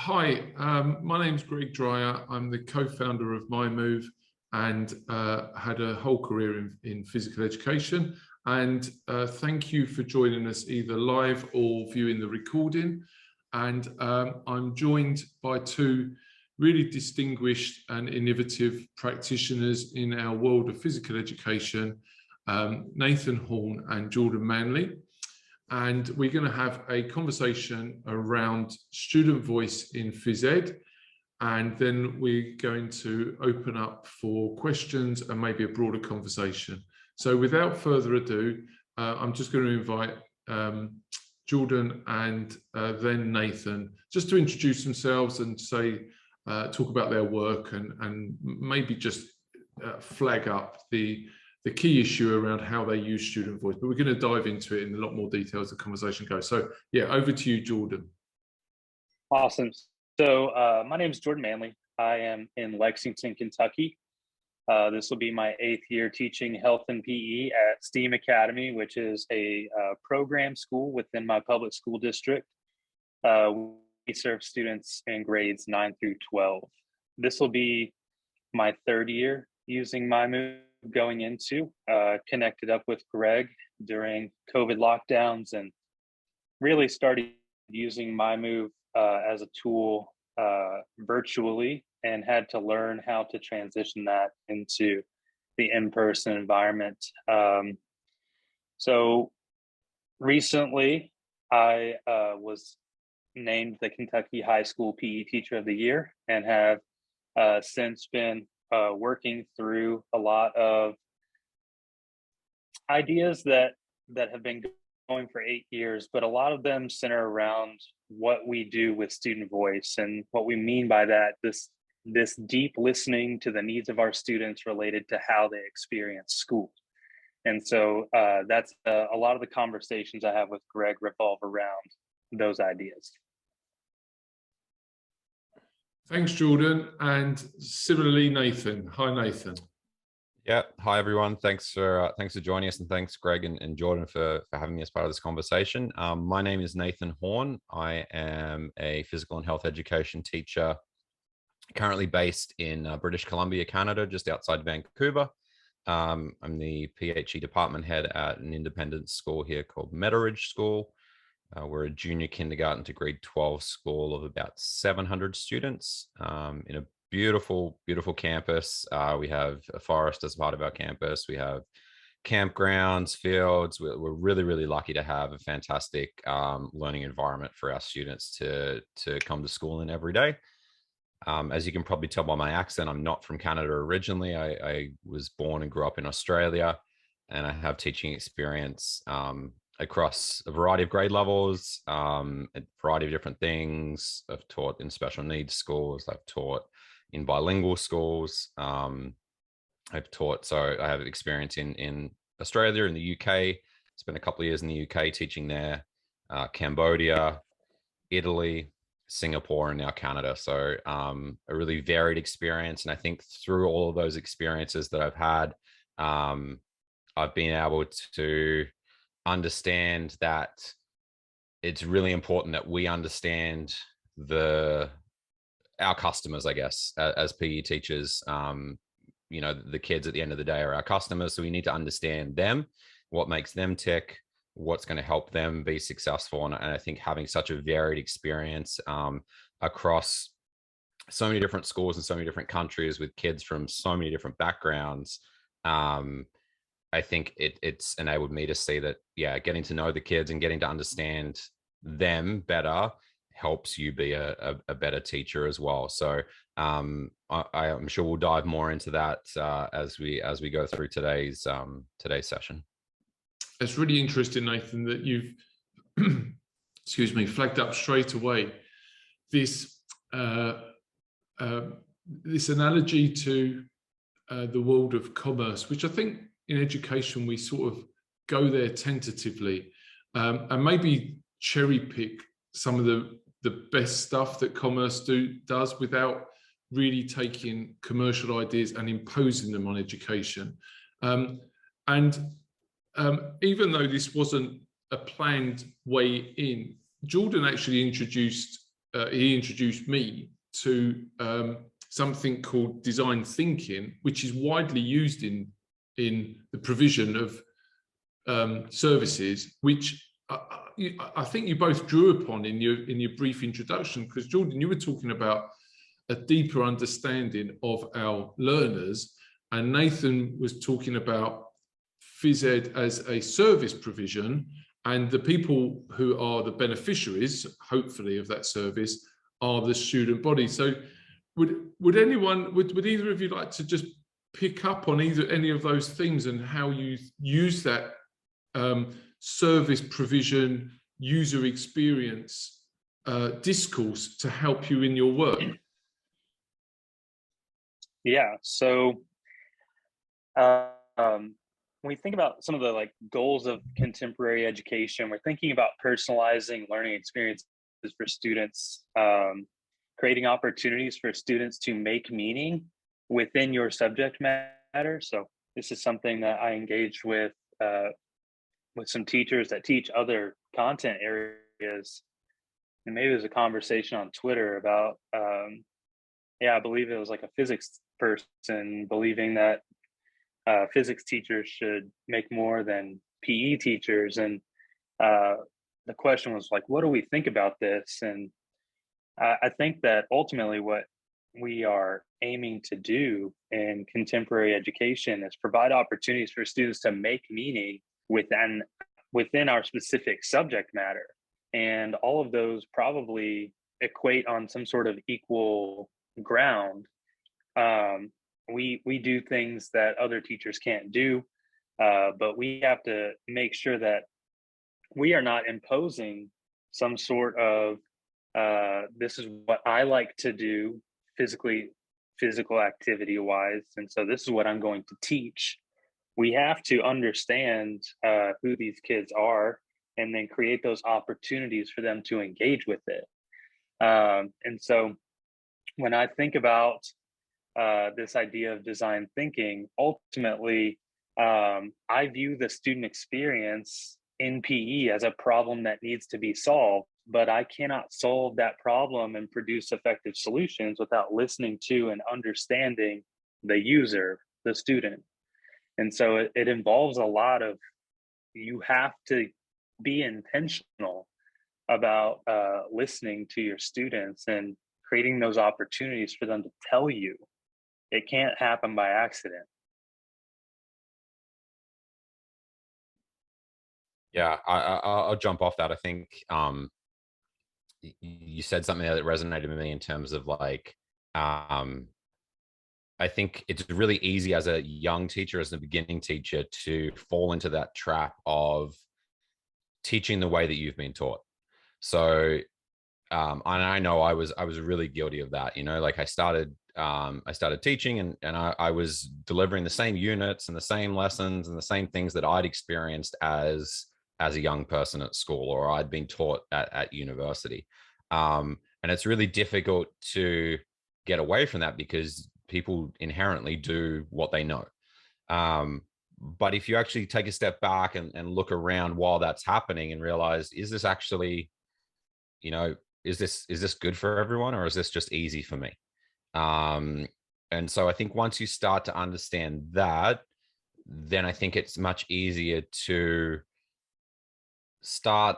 Hi, my name's Greg Dreyer. I'm the co-founder of miMove and had a whole career in physical education. And thank you for joining us either live or viewing the recording. And I'm joined by two really distinguished and innovative practitioners in our world of physical education, Nathan Horne and Jordan Manley. And we're going to have a conversation around student voice in phys ed, and then we're going to open up for questions and maybe a broader conversation. So without further ado, I'm just going to invite Jordan and then Nathan just to introduce themselves and say, talk about their work and maybe just flag up the key issue around how they use student voice, but we're going to dive into it in a lot more detail as the conversation goes. So yeah, over to you, Jordan. Awesome. So my name is Jordan Manley. I am in Lexington, Kentucky. This will be my 8th year teaching health and PE at STEAM Academy, which is a program school within my public school district. We serve students in grades 9 through 12. This will be my 3rd year using miMove, going into connected up with Greg during COVID lockdowns and really started using miMove as a tool virtually, and had to learn how to transition that into the in-person environment. So recently I was named the Kentucky High School PE Teacher of the Year, and have since been working through a lot of ideas that have been going for 8 years, but a lot of them center around what we do with student voice, and what we mean by that, this deep listening to the needs of our students related to how they experience school. And so that's a lot of the conversations I have with Greg revolve around those ideas. Thanks, Jordan. And similarly, Nathan. Hi, Nathan. Yeah. Hi, everyone. Thanks for joining us, and thanks, Greg and Jordan, for having me as part of this conversation. My name is Nathan Horne. I am a physical and health education teacher, currently based in British Columbia, Canada, just outside Vancouver. I'm the PHE department head at an independent school here called Meadow School. We're a junior kindergarten to grade 12 school of about 700 students in a beautiful, beautiful campus. We have a forest as part of our campus. We have campgrounds, fields. We're really, really lucky to have a fantastic learning environment for our students to come to school in every day. As you can probably tell by my accent, I'm not from Canada originally. I was born and grew up in Australia, and I have teaching experience across a variety of grade levels, a variety of different things. I've taught in special needs schools. I've taught in bilingual schools. I've taught, so I have experience in Australia, in the UK. Spent a couple of years in the UK teaching there, Cambodia, Italy, Singapore, and now Canada. So a really varied experience. And I think through all of those experiences that I've had, I've been able to understand that it's really important that we understand our customers, I guess, as PE teachers. You know, the kids at the end of the day are our customers, so we need to understand them, what makes them tick, what's going to help them be successful. And I think having such a varied experience across so many different schools in so many different countries with kids from so many different backgrounds, I think it's enabled me to see that, yeah, getting to know the kids and getting to understand them better helps you be a better teacher as well. So I'm sure we'll dive more into that as we go through today's session. It's really interesting, Nathan, that you've excuse me, flagged up straight away this this analogy to the world of commerce, which I think in education we sort of go there tentatively, and maybe cherry pick some of the best stuff that commerce does without really taking commercial ideas and imposing them on education. Even though this wasn't a planned way in, Jordan actually introduced he introduced me to something called design thinking, which is widely used in the provision of services, which I think you both drew upon in your brief introduction, because Jordan, you were talking about a deeper understanding of our learners, and Nathan was talking about phys ed as a service provision, and the people who are the beneficiaries, hopefully, of that service are the student body. So would either of you like to just pick up on any of those themes and how you use that service provision, user experience discourse to help you in your work? Yeah, so when we think about some of the goals of contemporary education, we're thinking about personalizing learning experiences for students, creating opportunities for students to make meaning within your subject matter. So this is something that I engaged with some teachers that teach other content areas, and maybe there's a conversation on Twitter about I believe it was like a physics person believing that physics teachers should make more than PE teachers, and the question was like, what do we think about this? And I think that ultimately what we are aiming to do in contemporary education is provide opportunities for students to make meaning within our specific subject matter, and all of those probably equate on some sort of equal ground. We do things that other teachers can't do, but we have to make sure that we are not imposing some sort of this is what I like to do physical activity wise, and so this is what I'm going to teach. We have to understand who these kids are, and then create those opportunities for them to engage with it. And so when I think about this idea of design thinking, ultimately, I view the student experience in PE as a problem that needs to be solved, but I cannot solve that problem and produce effective solutions without listening to and understanding the user, the student. And so it involves a lot of, you have to be intentional about listening to your students and creating those opportunities for them to tell you. It can't happen by accident. Yeah, I'll jump off that. I think you said something that resonated with me in terms of I think it's really easy as a young teacher, as a beginning teacher, to fall into that trap of teaching the way that you've been taught. So, and I know I was really guilty of that. I started teaching, and I was delivering the same units and the same lessons and the same things that I'd experienced as a young person at school, or I'd been taught at university. And it's really difficult to get away from that because people inherently do what they know. But if you actually take a step back and look around while that's happening and realize, is this actually, is this good for everyone, or is this just easy for me? And so I think once you start to understand that, then I think it's much easier to start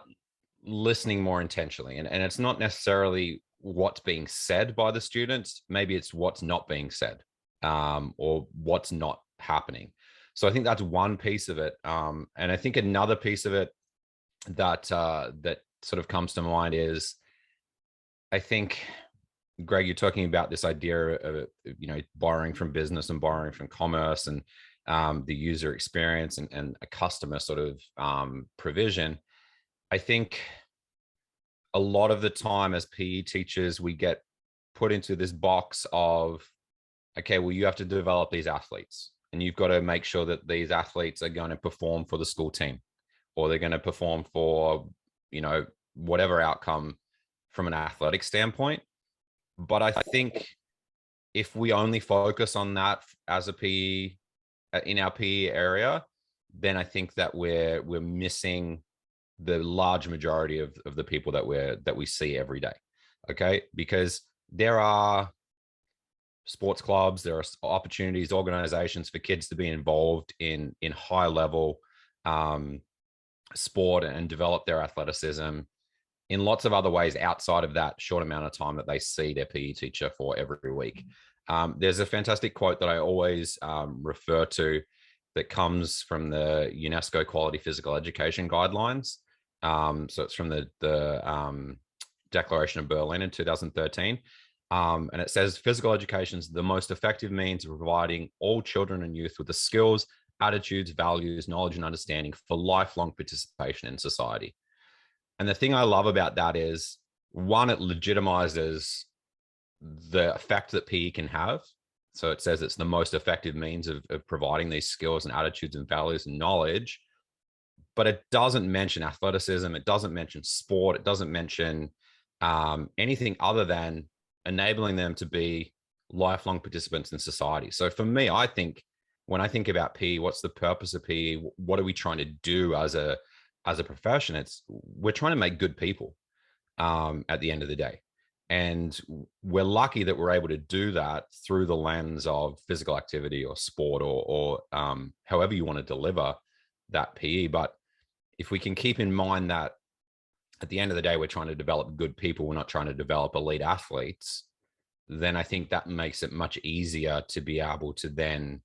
listening more intentionally. And it's not necessarily what's being said by the students. Maybe it's what's not being said, or what's not happening. So I think that's one piece of it. And I think another piece of it that sort of comes to mind is, I think, Greg, you're talking about this idea of, borrowing from business and borrowing from commerce, and the user experience and a customer sort of provision. I think a lot of the time as PE teachers, we get put into this box of, okay, well, you have to develop these athletes, and you've got to make sure that these athletes are going to perform for the school team, or they're going to perform for, whatever outcome from an athletic standpoint. But I think if we only focus on that as a PE in our PE area, then I think that we're missing the large majority of the people that we see every day. okay? Because there are sports clubs, there are opportunities, organizations for kids to be involved in high level sport and develop their athleticism in lots of other ways outside of that short amount of time that they see their PE teacher for every week. There's a fantastic quote that I always refer to that comes from the UNESCO Quality Physical Education Guidelines. So it's from the Declaration of Berlin in 2013. And it says, physical education is the most effective means of providing all children and youth with the skills, attitudes, values, knowledge, and understanding for lifelong participation in society. And the thing I love about that is, one, it legitimizes the effect that PE can have. So it says it's the most effective means of providing these skills and attitudes and values and knowledge. But it doesn't mention athleticism. It doesn't mention sport. It doesn't mention anything other than enabling them to be lifelong participants in society. So for me, I think when I think about PE, what's the purpose of PE? What are we trying to do as a profession? We're trying to make good people at the end of the day. And we're lucky that we're able to do that through the lens of physical activity or sport or however you want to deliver that PE. But if we can keep in mind that at the end of the day, we're trying to develop good people, we're not trying to develop elite athletes, then I think that makes it much easier to be able to then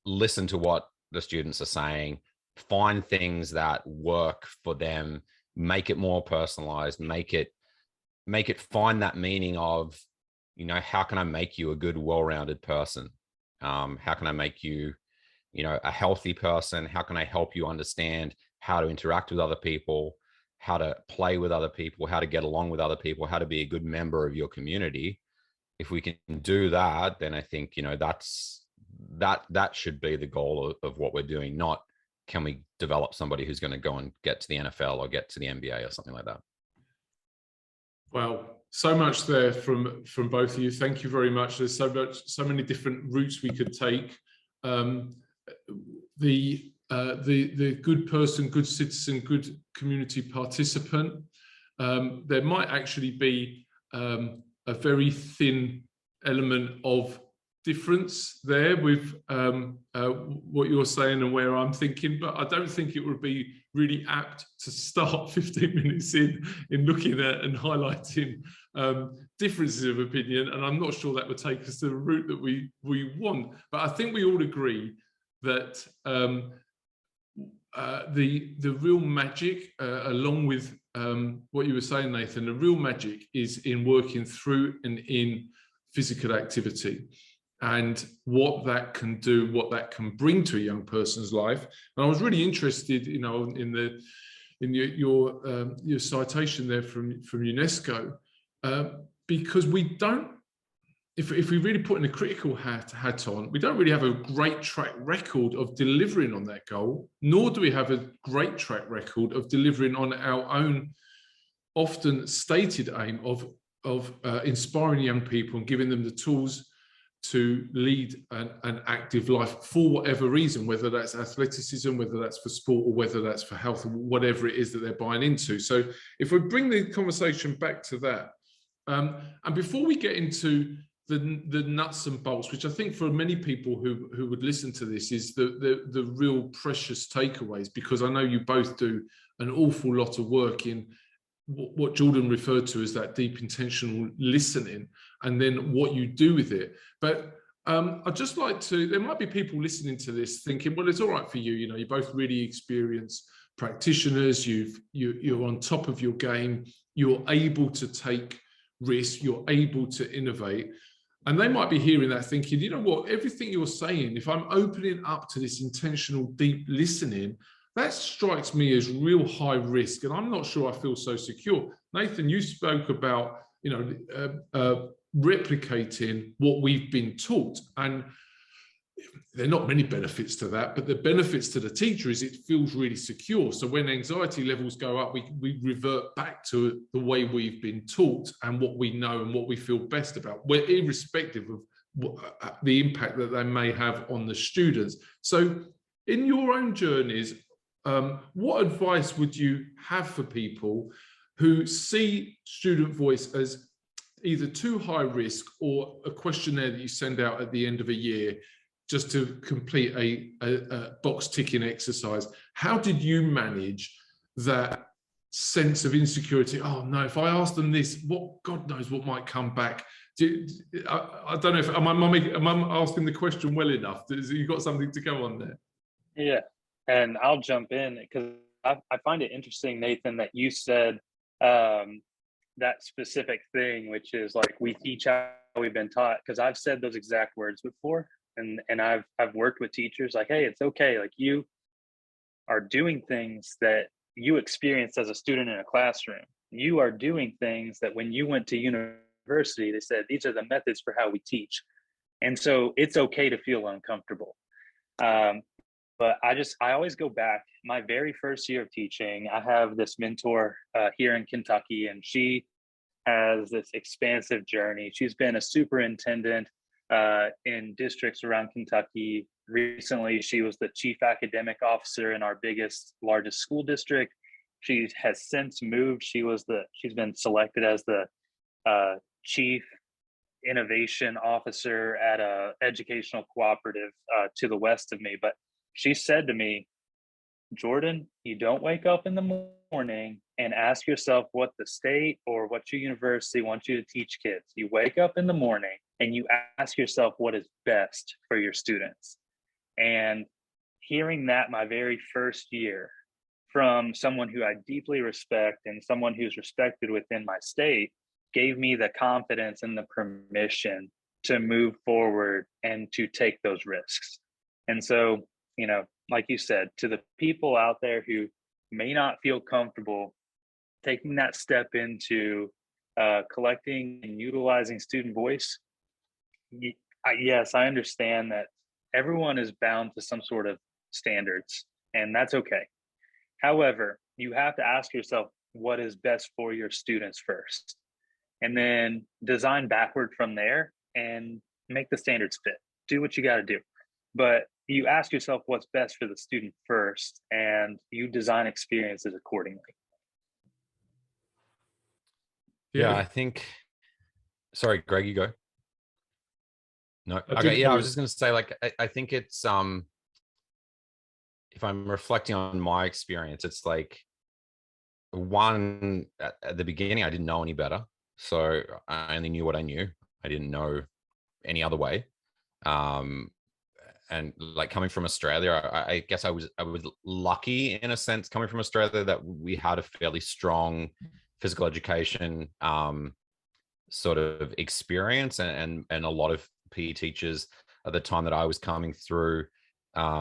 listen to what the students are saying, find things that work for them, make it more personalized, make it find that meaning of, how can I make you a good, well-rounded person? How can I make you, a healthy person? How can I help you understand how to interact with other people, how to play with other people, how to get along with other people, how to be a good member of your community? If we can do that, then I think, that should be the goal of what we're doing, not can we develop somebody who's going to go and get to the NFL or get to the NBA or something like that. Well, so much there from both of you. Thank you very much. There's so many different routes we could take. The good person, good citizen, good community participant. There might actually be a very thin element of difference there with what you're saying and where I'm thinking, but I don't think it would be really apt to start 15 minutes in looking at and highlighting differences of opinion, and I'm not sure that would take us to the route that we want. But I think we all agree that the real magic, along with what you were saying, Nathan, the real magic is in working through and in physical activity, and what that can do, what that can bring to a young person's life. And I was really interested, in your citation there from UNESCO, because we don't, if we really put in a critical hat on, we don't really have a great track record of delivering on that goal, nor do we have a great track record of delivering on our own often stated aim of inspiring young people and giving them the tools to lead an active life for whatever reason, whether that's athleticism, whether that's for sport, or whether that's for health, or whatever it is that they're buying into. So if we bring the conversation back to that, and before we get into the nuts and bolts, which I think for many people who would listen to this is the real precious takeaways, because I know you both do an awful lot of work in what Jordan referred to as that deep intentional listening, and then what you do with it. But I'd just like to, there might be people listening to this thinking, well, it's all right for you, you're both really experienced practitioners, you're on top of your game, you're able to take risks, you're able to innovate. And they might be hearing that thinking, you know what, everything you're saying, if I'm opening up to this intentional deep listening, that strikes me as real high risk, and I'm not sure I feel so secure. Nathan, you spoke about, replicating what we've been taught, and there are not many benefits to that, but the benefits to the teacher is it feels really secure. So when anxiety levels go up, we revert back to the way we've been taught and what we know and what we feel best about, irrespective of the impact that they may have on the students. So in your own journeys, what advice would you have for people who see student voice as either too high risk or a questionnaire that you send out at the end of a year just to complete a box ticking exercise. How did you manage that sense of insecurity? Oh no, if I ask them this, what, God knows what might come back. I don't know if am I asking the question well enough? You got something to go on there? Yeah, and I'll jump in because I find it interesting, Nathan, that you said that specific thing, which is like we teach how we've been taught. Because I've said those exact words before, and I've worked with teachers like, hey, it's okay, like you are doing things that you experienced as a student in a classroom. You are doing things that when you went to university, they said these are the methods for how we teach, and so it's okay to feel uncomfortable. But I always go back. My very first year of teaching, I have this mentor here in Kentucky, and she has this expansive journey. She's been a superintendent in districts around Kentucky. Recently, she was the chief academic officer in our largest school district. She has since moved. She's been selected as the chief innovation officer at a educational cooperative to the west of me. But she said to me, Jordan, you don't wake up in the morning and ask yourself what the state or what your university wants you to teach kids. You wake up in the morning and you ask yourself what is best for your students. And hearing that my very first year from someone who I deeply respect and someone who's respected within my state gave me the confidence and the permission to move forward and to take those risks. And so, you know, like you said, to the people out there who may not feel comfortable taking that step into collecting and utilizing student voice, yes, I understand that everyone is bound to some sort of standards, and that's okay. However, you have to ask yourself what is best for your students first, and then design backward from there and make the standards fit. Do what you got to do. But you ask yourself what's best for the student first, and you design experiences accordingly. Yeah, I think, sorry, Greg, you go. No, I okay, yeah, I was do. just going to say, like, I think it's, if I'm reflecting on my experience, it's like, one, at the beginning, I didn't know any better. So I only knew what I knew. I didn't know any other way. And like coming from Australia, I guess I was lucky in a sense coming from Australia that we had a fairly strong physical education sort of experience, and a lot of PE teachers at the time that I was coming through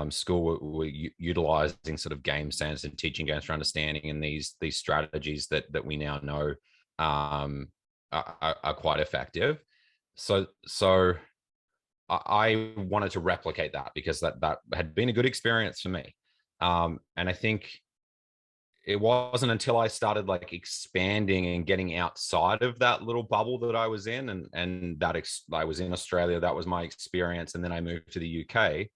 school were utilizing sort of game sense and teaching games for understanding, and these strategies that we now know are quite effective. So I wanted to replicate that because that had been a good experience for me. And I think it wasn't until I started like expanding and getting outside of that little bubble that I was in, and that I was in Australia, that was my experience. And then I moved to the UK,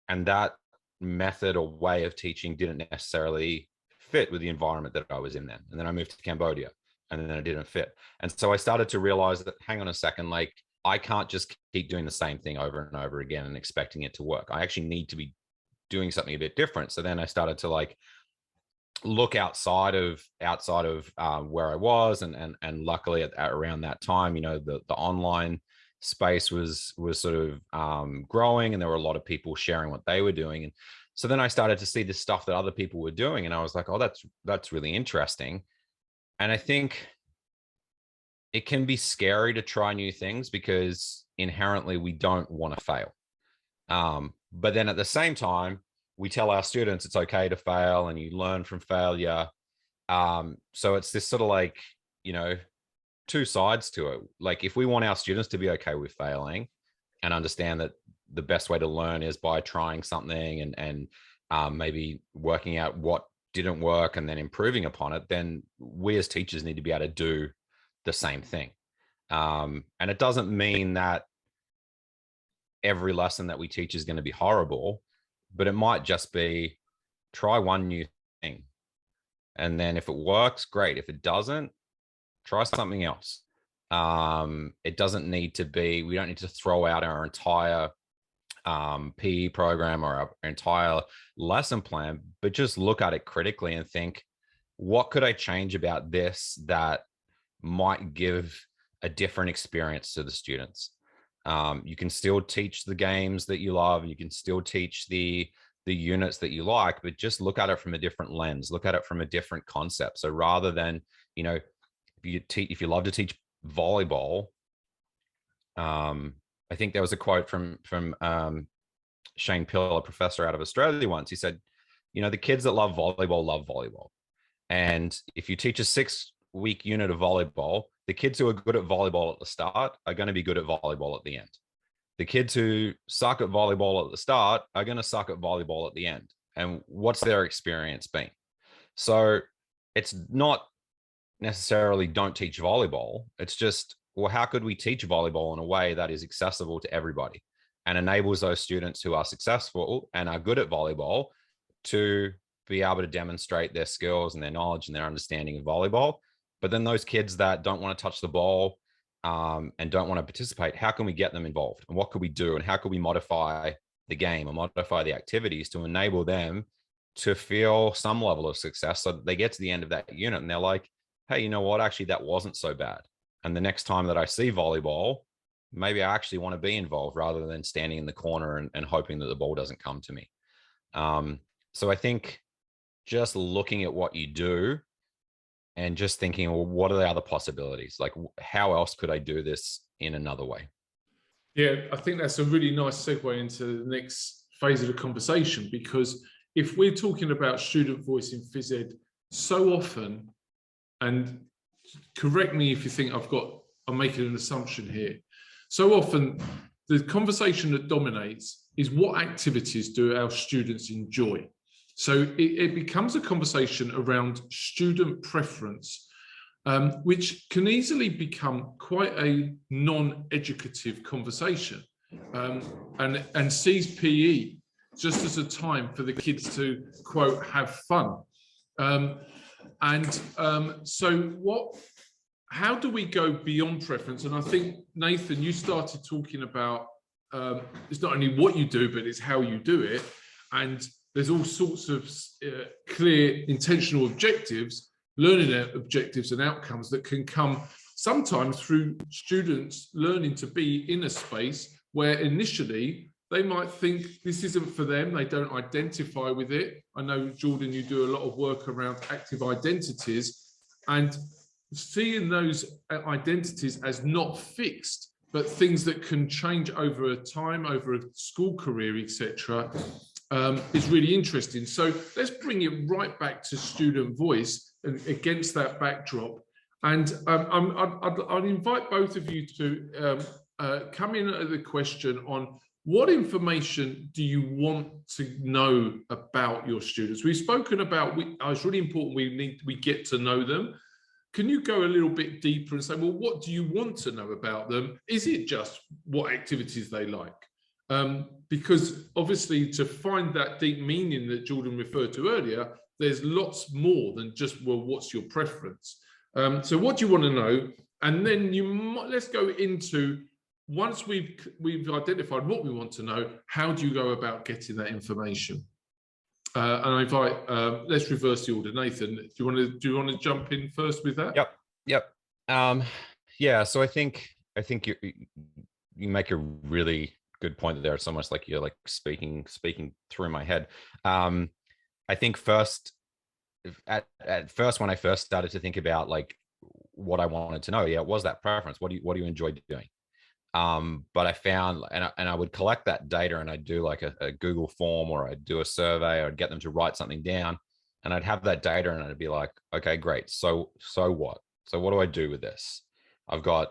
and that method or way of teaching didn't necessarily fit with the environment that I was in then. And then I moved to Cambodia, and then it didn't fit. And so I started to realize that, hang on a second, like I can't just keep doing the same thing over and over again and expecting it to work. I actually need to be doing something a bit different. So then I started to like look outside of where I was, and luckily at around that time, you know, the online space was sort of growing, and there were a lot of people sharing what they were doing. And so then I started to see the stuff that other people were doing, and I was like, oh, that's really interesting. And I think it can be scary to try new things because inherently we don't want to fail. But then at the same time, we tell our students it's okay to fail and you learn from failure. So it's this sort of like, you know, two sides to it. Like if we want our students to be okay with failing and understand that the best way to learn is by trying something and maybe working out what didn't work and then improving upon it, then we as teachers need to be able to do the same thing. And it doesn't mean that every lesson that we teach is going to be horrible, but it might just be try one new thing And then if it works, great. If it doesn't, try something else. It doesn't need to be, we don't need to throw out our entire PE program or our entire lesson plan, but just look at it critically and think, what could I change about this that might give a different experience to the students? You can still teach the games that you love. You can still teach the units that you like, but just look at it from a different lens, look at it from a different concept. So rather than, you know, if you love to teach volleyball, I think there was a quote from Shane Pill, a professor out of Australia once. He said, you know, the kids that love volleyball. And if you teach a 6-week unit of volleyball, the kids who are good at volleyball at the start are going to be good at volleyball at the end. The kids who suck at volleyball at the start are going to suck at volleyball at the end. And what's their experience been? So it's not necessarily don't teach volleyball. It's just, well, how could we teach volleyball in a way that is accessible to everybody and enables those students who are successful and are good at volleyball to be able to demonstrate their skills and their knowledge and their understanding of volleyball. But then those kids that don't want to touch the ball and don't want to participate, how can we get them involved? And what could we do? And how could we modify the game or modify the activities to enable them to feel some level of success so that they get to the end of that unit and they're like, hey, you know what? Actually, that wasn't so bad. And the next time that I see volleyball, maybe I actually want to be involved rather than standing in the corner and hoping that the ball doesn't come to me. So I think just looking at what you do and just thinking, well, what are the other possibilities? Like, how else could I do this in another way? Yeah, I think that's a really nice segue into the next phase of the conversation, because if we're talking about student voice in phys ed, so often, and correct me if you think I'm making an assumption here, so often the conversation that dominates is what activities do our students enjoy? So it becomes a conversation around student preference, which can easily become quite a non-educative conversation, and sees PE just as a time for the kids to, quote, have fun. How do we go beyond preference? And I think, Nathan, you started talking about it's not only what you do, but it's how you do it. And there's all sorts of clear intentional objectives, learning objectives and outcomes that can come sometimes through students learning to be in a space where initially they might think this isn't for them, they don't identify with it. I know, Jordan, you do a lot of work around active identities, and seeing those identities as not fixed, but things that can change over a time, over a school career, etc., is really interesting. So let's bring it right back to student voice and against that backdrop. And I'd invite both of you to come in at the question on what information do you want to know about your students? We've spoken about, it's really important we get to know them. Can you go a little bit deeper and say, well, what do you want to know about them? Is it just what activities they like? Because obviously to find that deep meaning that Jordan referred to earlier, there's lots more than just, well, what's your preference? So what do you want to know? And then let's go into, once we've identified what we want to know, how do you go about getting that information? And I invite, let's reverse the order. Nathan, do you want to jump in first with that? Yep. Yeah. So I think you make a really good point there. It's almost like you're like speaking through my head. I think at first, when I first started to think about like what I wanted to know, it was that preference. What do you enjoy doing? But I found, and I would collect that data and I'd do like a Google form, or I'd do a survey, or I'd get them to write something down, and I'd have that data and I'd be like, okay, great. So what? So what do I do with this? I've got,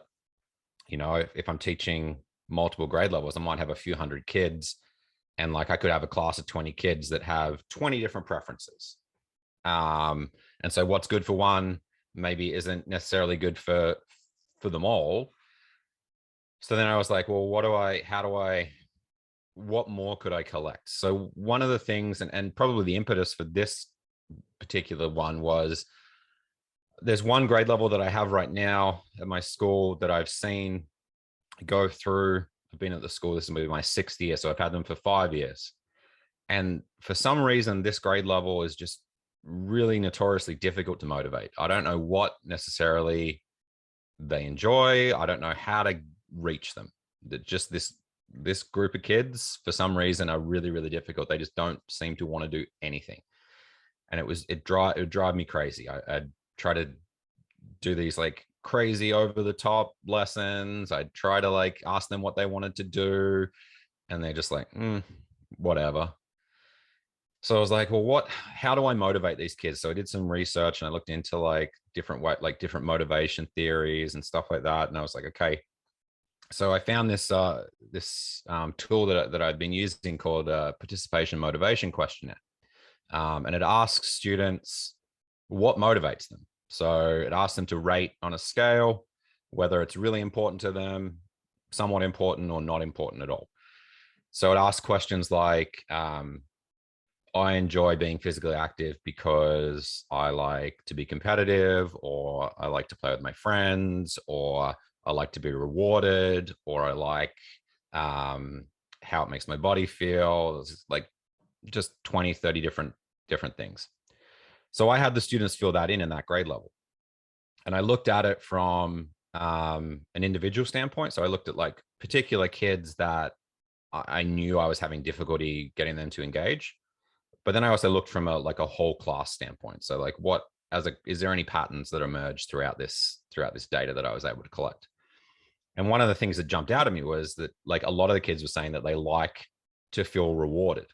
if I'm teaching multiple grade levels, I might have a few hundred kids, and like I could have a class of 20 kids that have 20 different preferences. And so what's good for one maybe isn't necessarily good for them all. So then I was like, well, what more could I collect? So one of the things, and probably the impetus for this particular one was, there's one grade level that I have right now at my school that I've seen go through. I've been at the school, this will be my 6th year, so I've had them for 5 years. And for some reason, this grade level is just really notoriously difficult to motivate. I don't know what necessarily they enjoy. I don't know how to reach them. That just this group of kids, for some reason, are really, really difficult. They just don't seem to want to do anything. And it would drive me crazy. I'd try to do these like crazy over the top lessons. I'd try to like ask them what they wanted to do, and they're just like, whatever. So I was like, well, how do I motivate these kids? So I did some research and I looked into like different motivation theories and stuff like that. And I was like, okay. So I found this tool that I've been using called Participation Motivation Questionnaire. And it asks students what motivates them. So it asks them to rate on a scale, whether it's really important to them, somewhat important, or not important at all. So it asks questions like, I enjoy being physically active because I like to be competitive, or I like to play with my friends, or I like to be rewarded, or I like how it makes my body feel. It's like just 20, 30 different things. So I had the students fill that in that grade level. And I looked at it from an individual standpoint. So I looked at like particular kids that I knew I was having difficulty getting them to engage. But then I also looked from a whole class standpoint. So like is there any patterns that emerged throughout this data that I was able to collect? And one of the things that jumped out at me was that like a lot of the kids were saying that they like to feel rewarded.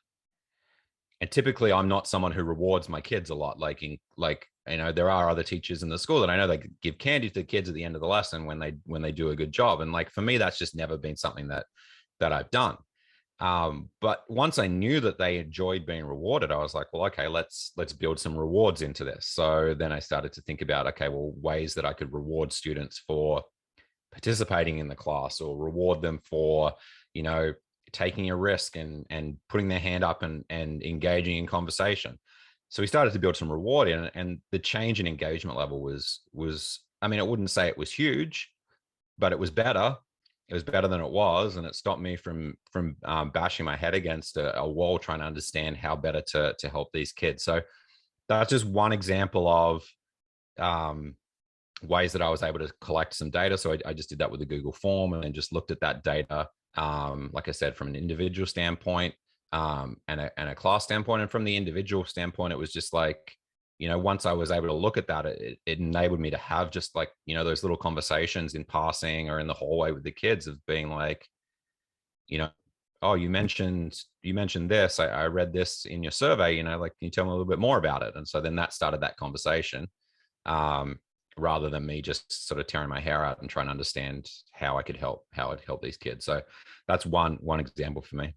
And typically I'm not someone who rewards my kids a lot. There are other teachers in the school that I know they give candy to the kids at the end of the lesson when they do a good job. And like, for me, that's just never been something that I've done. But once I knew that they enjoyed being rewarded, I was like, well, okay, let's build some rewards into this. So then I started to think about, okay, well, ways that I could reward students for participating in the class, or reward them for, taking a risk and putting their hand up and engaging in conversation. So we started to build some reward in, and the change in engagement level was, I mean, I wouldn't say it was huge, but it was better. It was better than it was, and it stopped me from bashing my head against a wall trying to understand how better to help these kids. So that's just one example of ways that I was able to collect some data. So I just did that with a Google form and just looked at that data, like I said, from an individual standpoint and a class standpoint. And from the individual standpoint, it was just like, once I was able to look at that, it enabled me to have just like, those little conversations in passing or in the hallway with the kids of being like, oh, you mentioned this. I read this in your survey, like, can you tell me a little bit more about it? And so then that started that conversation, rather than me just sort of tearing my hair out and trying to understand how I'd help these kids. So that's one example for me.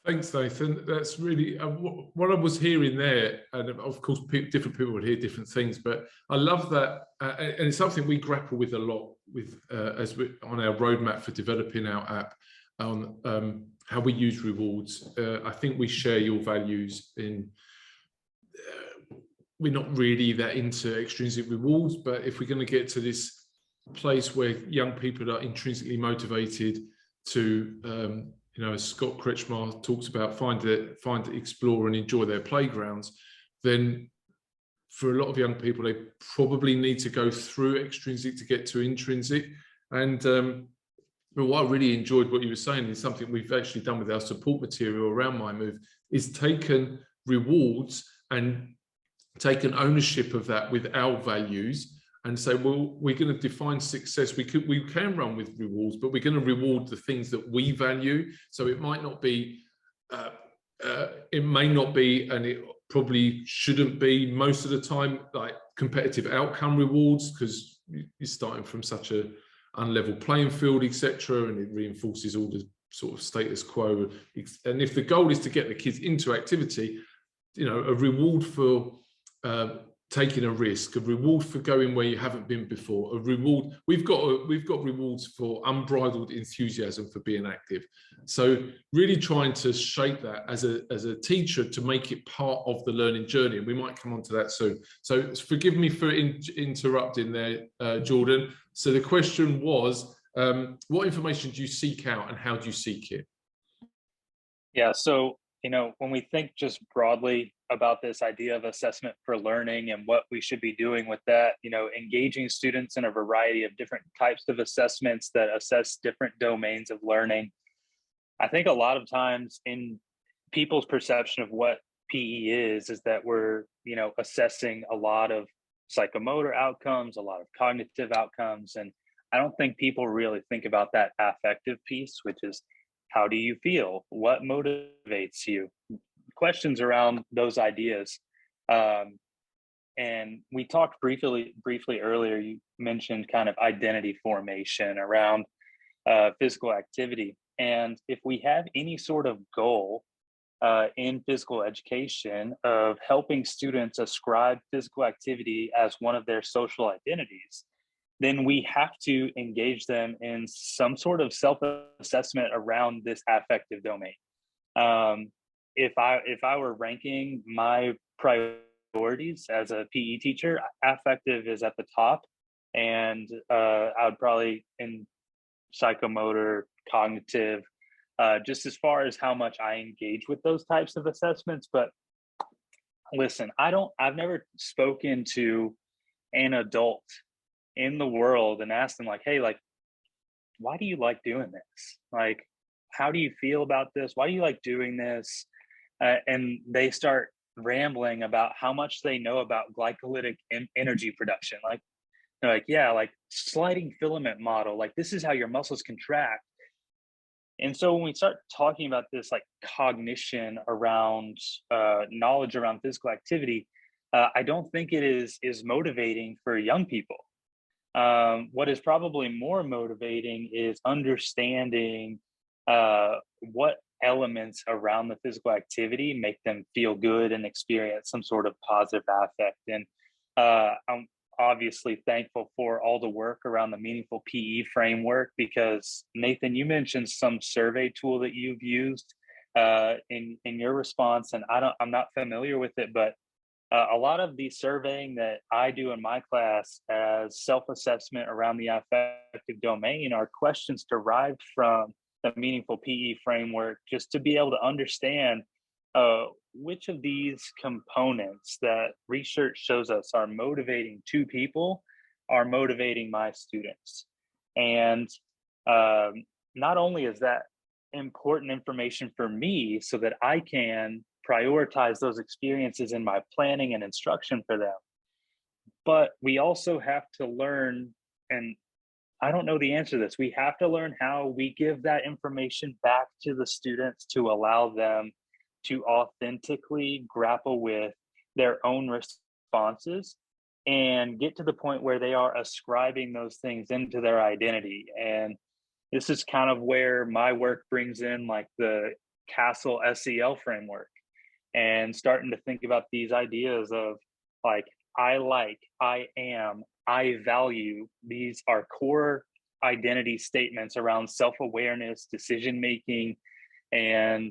Thanks, Nathan. That's really what I was hearing there. And of course, different people would hear different things, but I love that. And it's something we grapple with a lot with on our roadmap for developing our app, on how we use rewards. I think we share your values in, we're not really that into extrinsic rewards, but if we're going to get to this place where young people are intrinsically motivated to, as Scott Kretschmar talks about, find it, explore and enjoy their playgrounds, then for a lot of young people, they probably need to go through extrinsic to get to intrinsic. And but what I really enjoyed what you were saying is something we've actually done with our support material around miMove, is taken rewards and taken ownership of that with our values and say, well, we're going to define success. We can run with rewards, but we're going to reward the things that we value. So it might not be, it may not be, and it probably shouldn't be most of the time, like competitive outcome rewards, because you're starting from such a unlevel playing field, etc., and it reinforces all the sort of status quo. And if the goal is to get the kids into activity, a reward for taking a risk, a reward for going where you haven't been before, a reward. We've got rewards for unbridled enthusiasm for being active. So really trying to shape that as a teacher to make it part of the learning journey. And we might come on to that soon. So forgive me for interrupting there, Jordan. So the question was, what information do you seek out and how do you seek it? Yeah, so, when we think just broadly about this idea of assessment for learning and what we should be doing with that, engaging students in a variety of different types of assessments that assess different domains of learning. I think a lot of times in people's perception of what PE is that we're, assessing a lot of psychomotor outcomes, a lot of cognitive outcomes. And I don't think people really think about that affective piece, which is, how do you feel? What motivates you? Questions around those ideas. And we talked briefly earlier, you mentioned kind of identity formation around physical activity. And if we have any sort of goal in physical education of helping students ascribe physical activity as one of their social identities, then we have to engage them in some sort of self-assessment around this affective domain. If I were ranking my priorities as a PE teacher, affective is at the top, and I would probably in psychomotor, cognitive, just as far as how much I engage with those types of assessments. But listen, I've never spoken to an adult in the world and asked them like, hey, like, why do you like doing this? Like, how do you feel about this? Why do you like doing this? And they start rambling about how much they know about glycolytic energy production. Like, they're like, yeah, like sliding filament model, like this is how your muscles contract. And so when we start talking about this, like cognition around knowledge around physical activity, I don't think it is motivating for young people. What is probably more motivating is understanding what elements around the physical activity make them feel good and experience some sort of positive affect. And I'm obviously thankful for all the work around the meaningful PE framework, because Nathan, you mentioned some survey tool that you've used in your response, and I'm not familiar with it, but a lot of the surveying that I do in my class as self-assessment around the affective domain are questions derived from the meaningful PE framework, just to be able to understand which of these components that research shows us are motivating two people are motivating my students. And not only is that important information for me so that I can prioritize those experiences in my planning and instruction for them, but we also have to learn, and I don't know the answer to this, we have to learn how we give that information back to the students to allow them to authentically grapple with their own responses and get to the point where they are ascribing those things into their identity. And this is kind of where my work brings in like the Castle SEL framework, and starting to think about these ideas of like, I am, I value. These are core identity statements around self-awareness, decision-making, and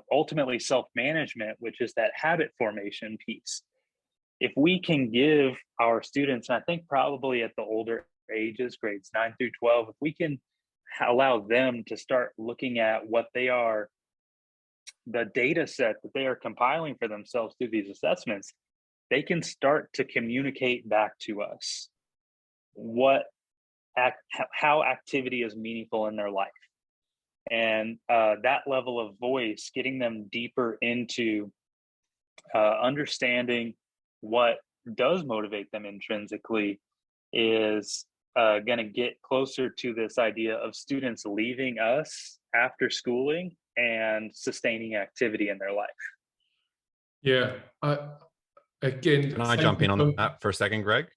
ultimately self-management, which is that habit formation piece. If we can give our students, and I think probably at the older ages, grades 9 through 12, if we can allow them to start looking at what they are, the data set that they are compiling for themselves through these assessments, they can start to communicate back to us how activity is meaningful in their life. And that level of voice, getting them deeper into understanding what does motivate them intrinsically, is going to get closer to this idea of students leaving us after schooling and sustaining activity in their life. Yeah. Again, can I jump in on that for a second, Greg?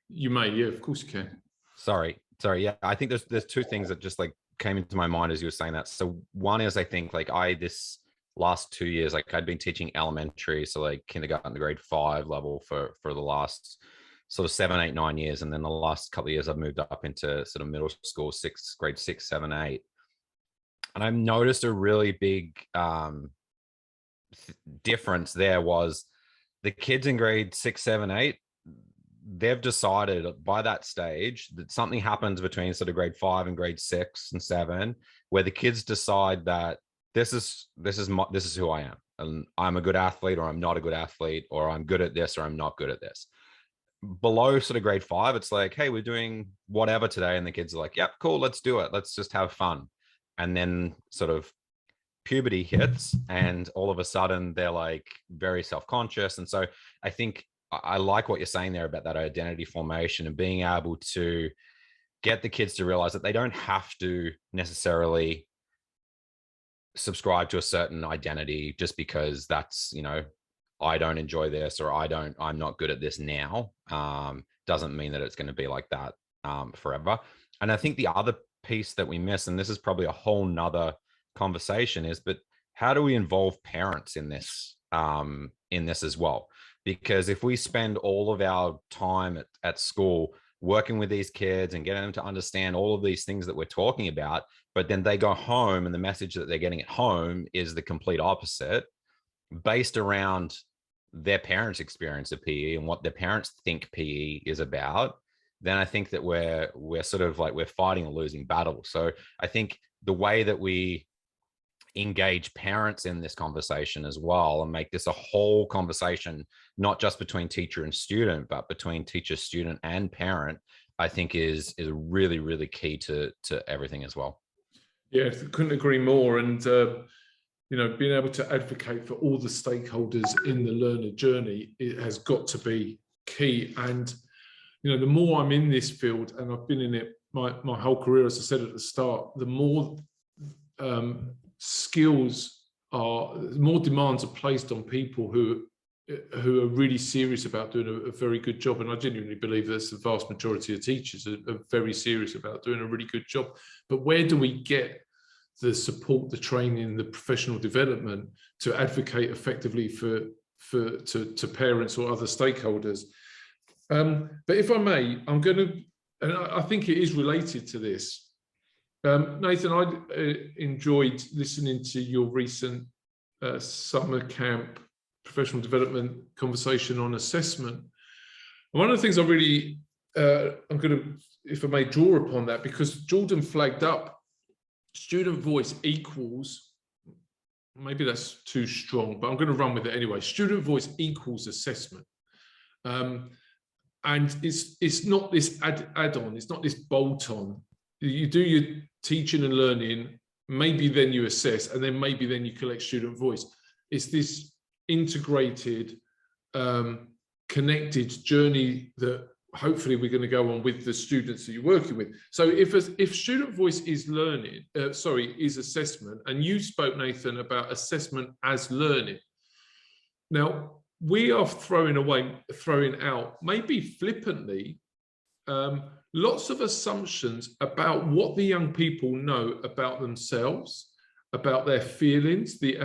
You may. Yeah, of course you can. Sorry. Yeah, I think there's two things that just like came into my mind as you were saying that. So one is, I think like this last 2 years, like I'd been teaching elementary, so like kindergarten to grade 5 level for the last sort of 7, 8, 9 years. And then the last couple of years I've moved up into sort of middle school, grade 6, 7, 8. And I've noticed a really big difference there was the kids in grade 6, 7, 8, they've decided by that stage that something happens between sort of grade 5 and grade 6 and 7, where the kids decide that this is who I am, and I'm a good athlete, or I'm not a good athlete, or I'm good at this, or I'm not good at this. Below sort of grade 5, it's like, hey, we're doing whatever today, and the kids are like, yep, cool, let's do it, let's just have fun. And then sort of puberty hits, and all of a sudden they're like very self-conscious. And so I think I like what you're saying there about that identity formation and being able to get the kids to realize that they don't have to necessarily subscribe to a certain identity just because that's, you know, I don't enjoy this, or I'm not good at this now. Doesn't mean that it's going to be like that forever. And I think the other piece that we miss, and this is probably a whole nother conversation, is, but how do we involve parents in this as well? Because if we spend all of our time at school working with these kids and getting them to understand all of these things that we're talking about, but then they go home and the message that they're getting at home is the complete opposite, based around their parents' experience of PE and what their parents think PE is about, then I think that we're sort of like, we're fighting a losing battle. So I think the way that we engage parents in this conversation as well, and make this a whole conversation, not just between teacher and student, but between teacher, student, and parent, I think is really, really key to everything as well. Yeah, couldn't agree more. And you know, being able to advocate for all the stakeholders in the learner journey, it has got to be key. And you know, the more I'm in this field, and I've been in it my whole career, as I said at the start, the more more demands are placed on people who are really serious about doing a very good job. And I genuinely believe that the vast majority of teachers are very serious about doing a really good job. But where do we get the support, the training, the professional development to advocate effectively to parents or other stakeholders? But if I may, I'm going to, and I think it is related to this. Nathan, I enjoyed listening to your recent summer camp professional development conversation on assessment. And one of the things I really, I'm going to, if I may, draw upon that, because Jordan flagged up student voice equals, maybe that's too strong, but I'm going to run with it anyway. Student voice equals assessment. And it's not this add-on, it's not this bolt-on. You do your teaching and learning, maybe then you assess, and then maybe then you collect student voice. It's this integrated, connected journey that hopefully we're going to go on with the students that you're working with. So if student voice is learning, is assessment, and you spoke, Nathan, about assessment as learning. Now, we are throwing out, maybe flippantly, lots of assumptions about what the young people know about themselves, about their feelings, the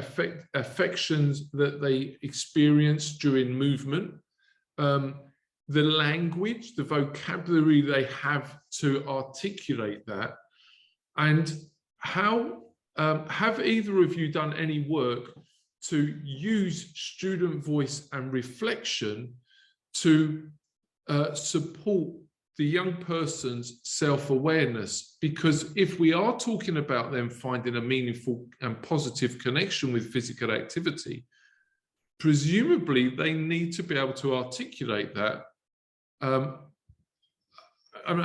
affections that they experience during movement, the language, the vocabulary they have to articulate that. And how have either of you done any work to use student voice and reflection to support the young person's self-awareness? Because if we are talking about them finding a meaningful and positive connection with physical activity, presumably they need to be able to articulate that. And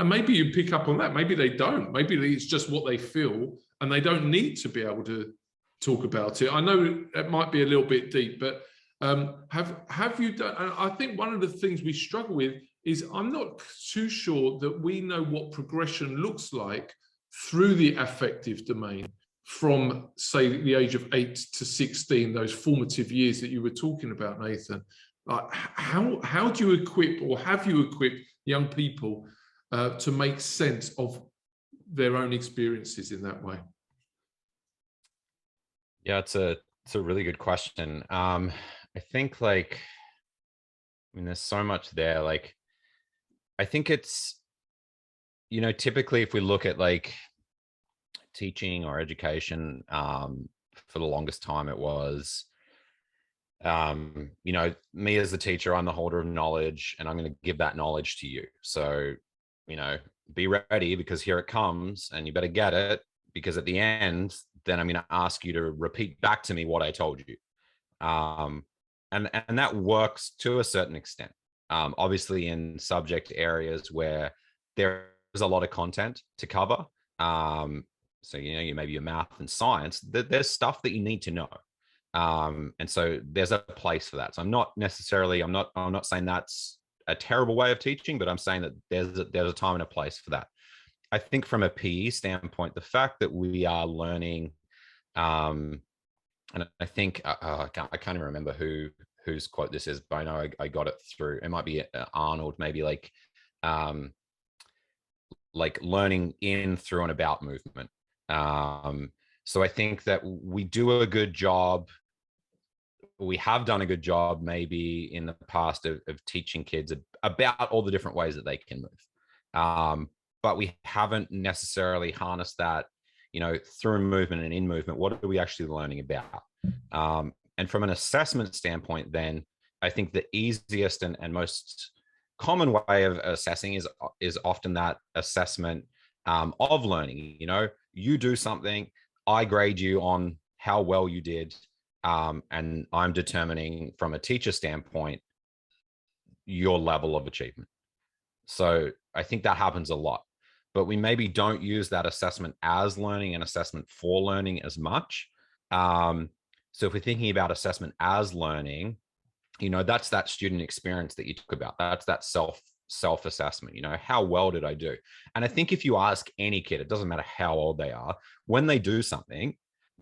maybe you pick up on that. Maybe they don't. Maybe it's just what they feel, and they don't need to be able to talk about it. I know it might be a little bit deep, but have you done? And I think one of the things we struggle with is I'm not too sure that we know what progression looks like through the affective domain from, say, the age of 8 to 16, those formative years that you were talking about, Nathan. How do you equip, or have you equipped young people to make sense of their own experiences in that way? Yeah, it's a It's a really good question. I think there's so much there. Like, I think it's, typically if we look at like teaching or education, for the longest time, it was, me as the teacher, I'm the holder of knowledge and I'm going to give that knowledge to you. So, be ready because here it comes and you better get it, because at the end, then I'm going to ask you to repeat back to me what I told you. And that works to a certain extent. Obviously in subject areas where there's a lot of content to cover. So, maybe your math and science, there's stuff that you need to know. And so there's a place for that. So I'm not saying that's a terrible way of teaching, but I'm saying that there's a time and a place for that. I think from a PE standpoint, the fact that we are learning, and I think I can't even remember whose quote this is, but I know I got it through. It might be Arnold, maybe like learning in, through, and about movement. So I think that we do a good job. We have done a good job maybe in the past of teaching kids about all the different ways that they can move. But we haven't necessarily harnessed that, through movement and in movement. What are we actually learning about? And from an assessment standpoint, then I think the easiest and most common way of assessing is often that assessment of learning. You do something, I grade you on how well you did, and I'm determining from a teacher standpoint your level of achievement. So I think that happens a lot, but we maybe don't use that assessment as learning and assessment for learning as much. So if we're thinking about assessment as learning, that's that student experience that you talk about. That's that self-assessment. How well did I do? And I think if you ask any kid, it doesn't matter how old they are, when they do something,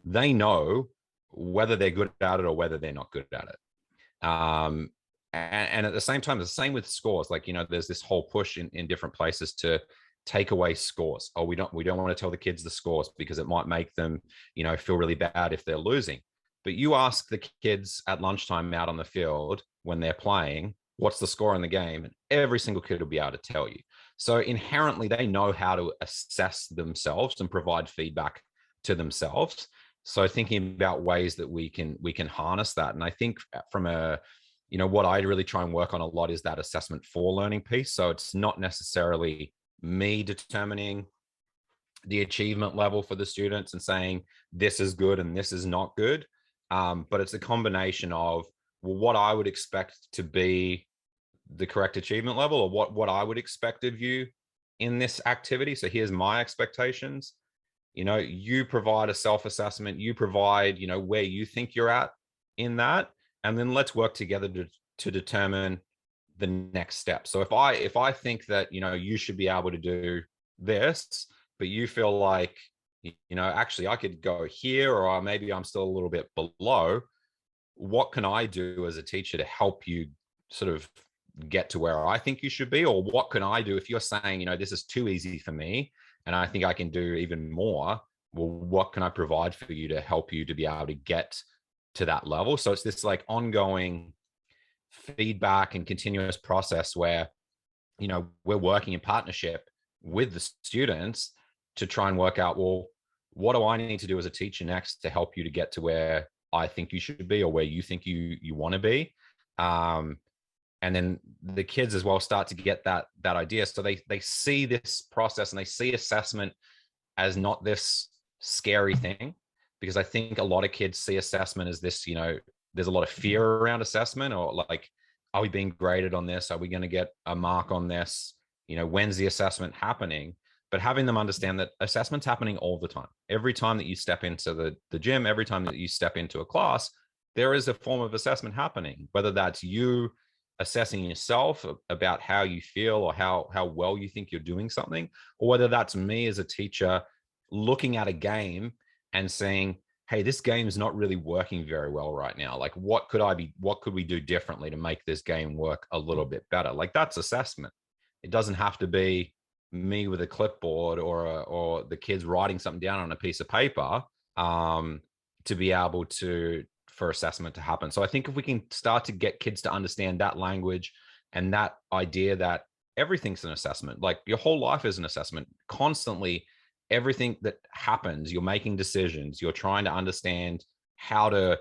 they know whether they're good at it or whether they're not good at it. And at the same time, the same with scores. Like, there's this whole push in different places to take away scores. Oh, we don't want to tell the kids the scores because it might make them, feel really bad if they're losing. But you ask the kids at lunchtime out on the field when they're playing, what's the score in the game? And every single kid will be able to tell you. So inherently, they know how to assess themselves and provide feedback to themselves. So thinking about ways that we can harness that. And I think from what I really try and work on a lot is that assessment for learning piece. So it's not necessarily me determining the achievement level for the students and saying this is good and this is not good. But it's a combination of what I would expect to be the correct achievement level, or what I would expect of you in this activity. So here's my expectations. You provide a self-assessment, you provide, where you think you're at in that, and then let's work together to determine the next step. So if I think that, you should be able to do this, but you feel like, actually I could go here, or maybe I'm still a little bit below, what can I do as a teacher to help you sort of get to where I think you should be? Or what can I do if you're saying, this is too easy for me and I think I can do even more? Well, what can I provide for you to help you to be able to get to that level? So it's this like ongoing feedback and continuous process where, we're working in partnership with the students to try and work out, well, what do I need to do as a teacher next to help you to get to where I think you should be, or where you think you want to be? And then the kids as well start to get that idea. So they see this process and they see assessment as not this scary thing, because I think a lot of kids see assessment as this, there's a lot of fear around assessment, or like, are we being graded on this? Are we going to get a mark on this? When's the assessment happening? But having them understand that assessment's happening all the time. Every time that you step into the gym, every time that you step into a class, there is a form of assessment happening, whether that's you assessing yourself about how you feel or how well you think you're doing something, or whether that's me as a teacher looking at a game and saying, hey, this game is not really working very well right now. Like, what could we do differently to make this game work a little bit better? Like, that's assessment. It doesn't have to be me with a clipboard or the kids writing something down on a piece of paper to be able to for assessment to happen. So I think if we can start to get kids to understand that language and that idea that everything's an assessment, like your whole life is an assessment, constantly, everything that happens, you're making decisions, you're trying to understand how to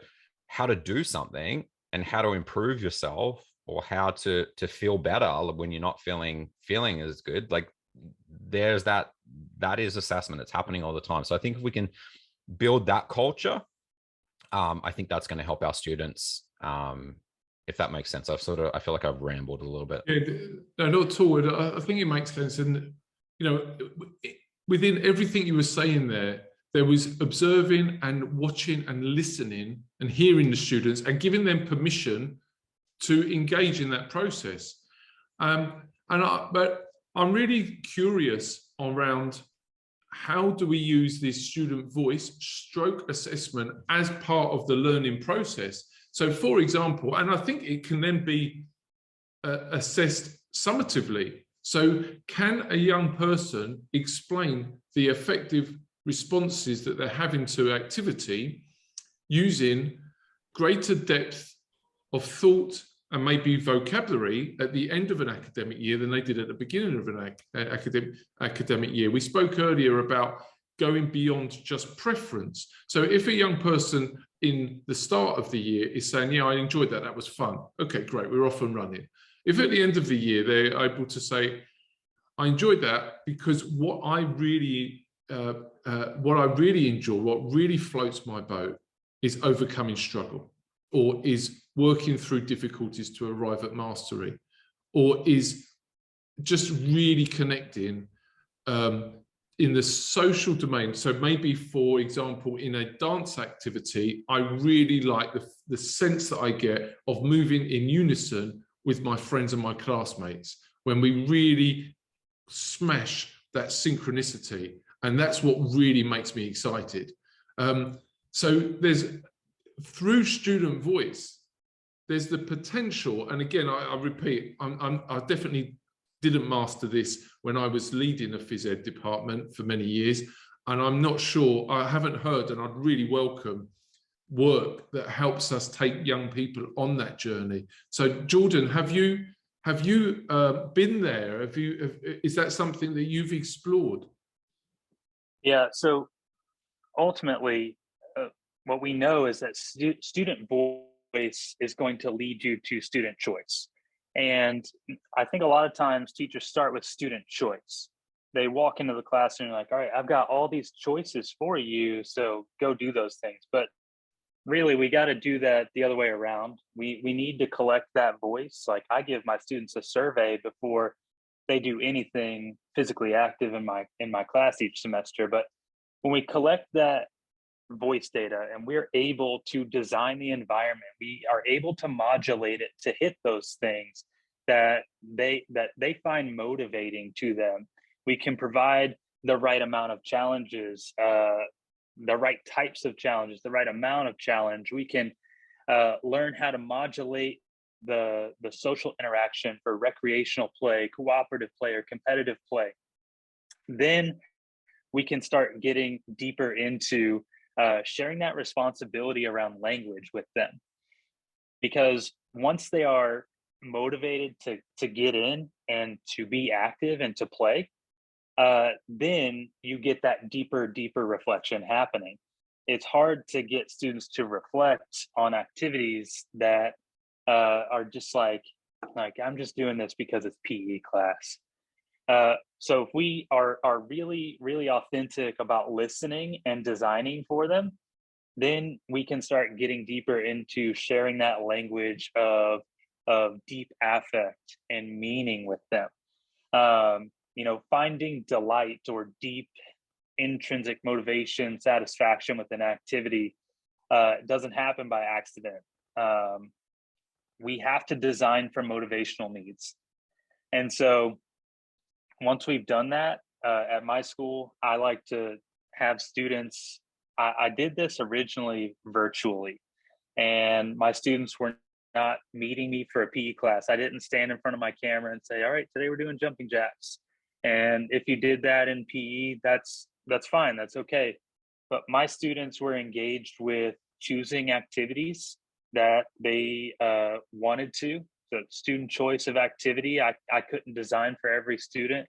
do something and how to improve yourself, or how to feel better when you're not feeling as good. Like there's that is assessment. It's happening all the time. So I think if we can build that culture, I think that's going to help our students. If that makes sense. I feel like I've rambled a little bit. Yeah, no, not at all. I think it makes sense. And, you know, within everything you were saying there was observing and watching and listening and hearing the students and giving them permission to engage in that process. But I'm really curious around, how do we use this student voice stroke assessment as part of the learning process? So, for example, and I think it can then be assessed summatively. So can a young person explain the effective responses that they're having to activity using greater depth of thought and maybe vocabulary at the end of an academic year than they did at the beginning of an academic year? We spoke earlier about going beyond just preference. So if a young person in the start of the year is saying, yeah, I enjoyed that, that was fun. Okay, great, we're off and running. If at the end of the year they're able to say, I enjoyed that because what I really enjoy, what really floats my boat is overcoming struggle, or is working through difficulties to arrive at mastery, or is just really connecting in the social domain. So maybe, for example, in a dance activity, I really like the sense that I get of moving in unison with my friends and my classmates, when we really smash that synchronicity. And that's what really makes me excited. So there's, through student voice, there's the potential, and again, I repeat, I definitely didn't master this when I was leading a phys ed department for many years, and I'm not sure, I haven't heard, and I'd really welcome work that helps us take young people on that journey. So Jordan, have you been there? Is that something that you've explored? Yeah, so ultimately, what we know is that student voice is going to lead you to student choice. And I think a lot of times teachers start with student choice. They walk into the classroom like, all right, I've got all these choices for you, so go do those things. But really, we got to do that the other way around. We need to collect that voice. Like, I give my students a survey before they do anything physically active in my class each semester. But when we collect that voice data and we're able to design the environment, we are able to modulate it to hit those things that they find motivating to them. We can provide the right amount of challenges, the right types of challenges, the right amount of challenge. We can learn how to modulate the social interaction for recreational play, cooperative play, or competitive play. Then we can start getting deeper into sharing that responsibility around language with them. Because once they are motivated to get in and to be active and to play, then you get that deeper reflection happening. It's hard to get students to reflect on activities that are just like I'm just doing this because it's PE class. So if we are really, really authentic about listening and designing for them, then we can start getting deeper into sharing that language of deep affect and meaning with them. Finding delight or deep intrinsic motivation, satisfaction with an activity doesn't happen by accident. We have to design for motivational needs. And so once we've done that, at my school, I like to have students, I did this originally virtually, and my students were not meeting me for a PE class. I didn't stand in front of my camera and say, all right, today we're doing jumping jacks. And if you did that in PE, that's fine, that's okay. But my students were engaged with choosing activities that they wanted to. The student choice of activity, I couldn't design for every student,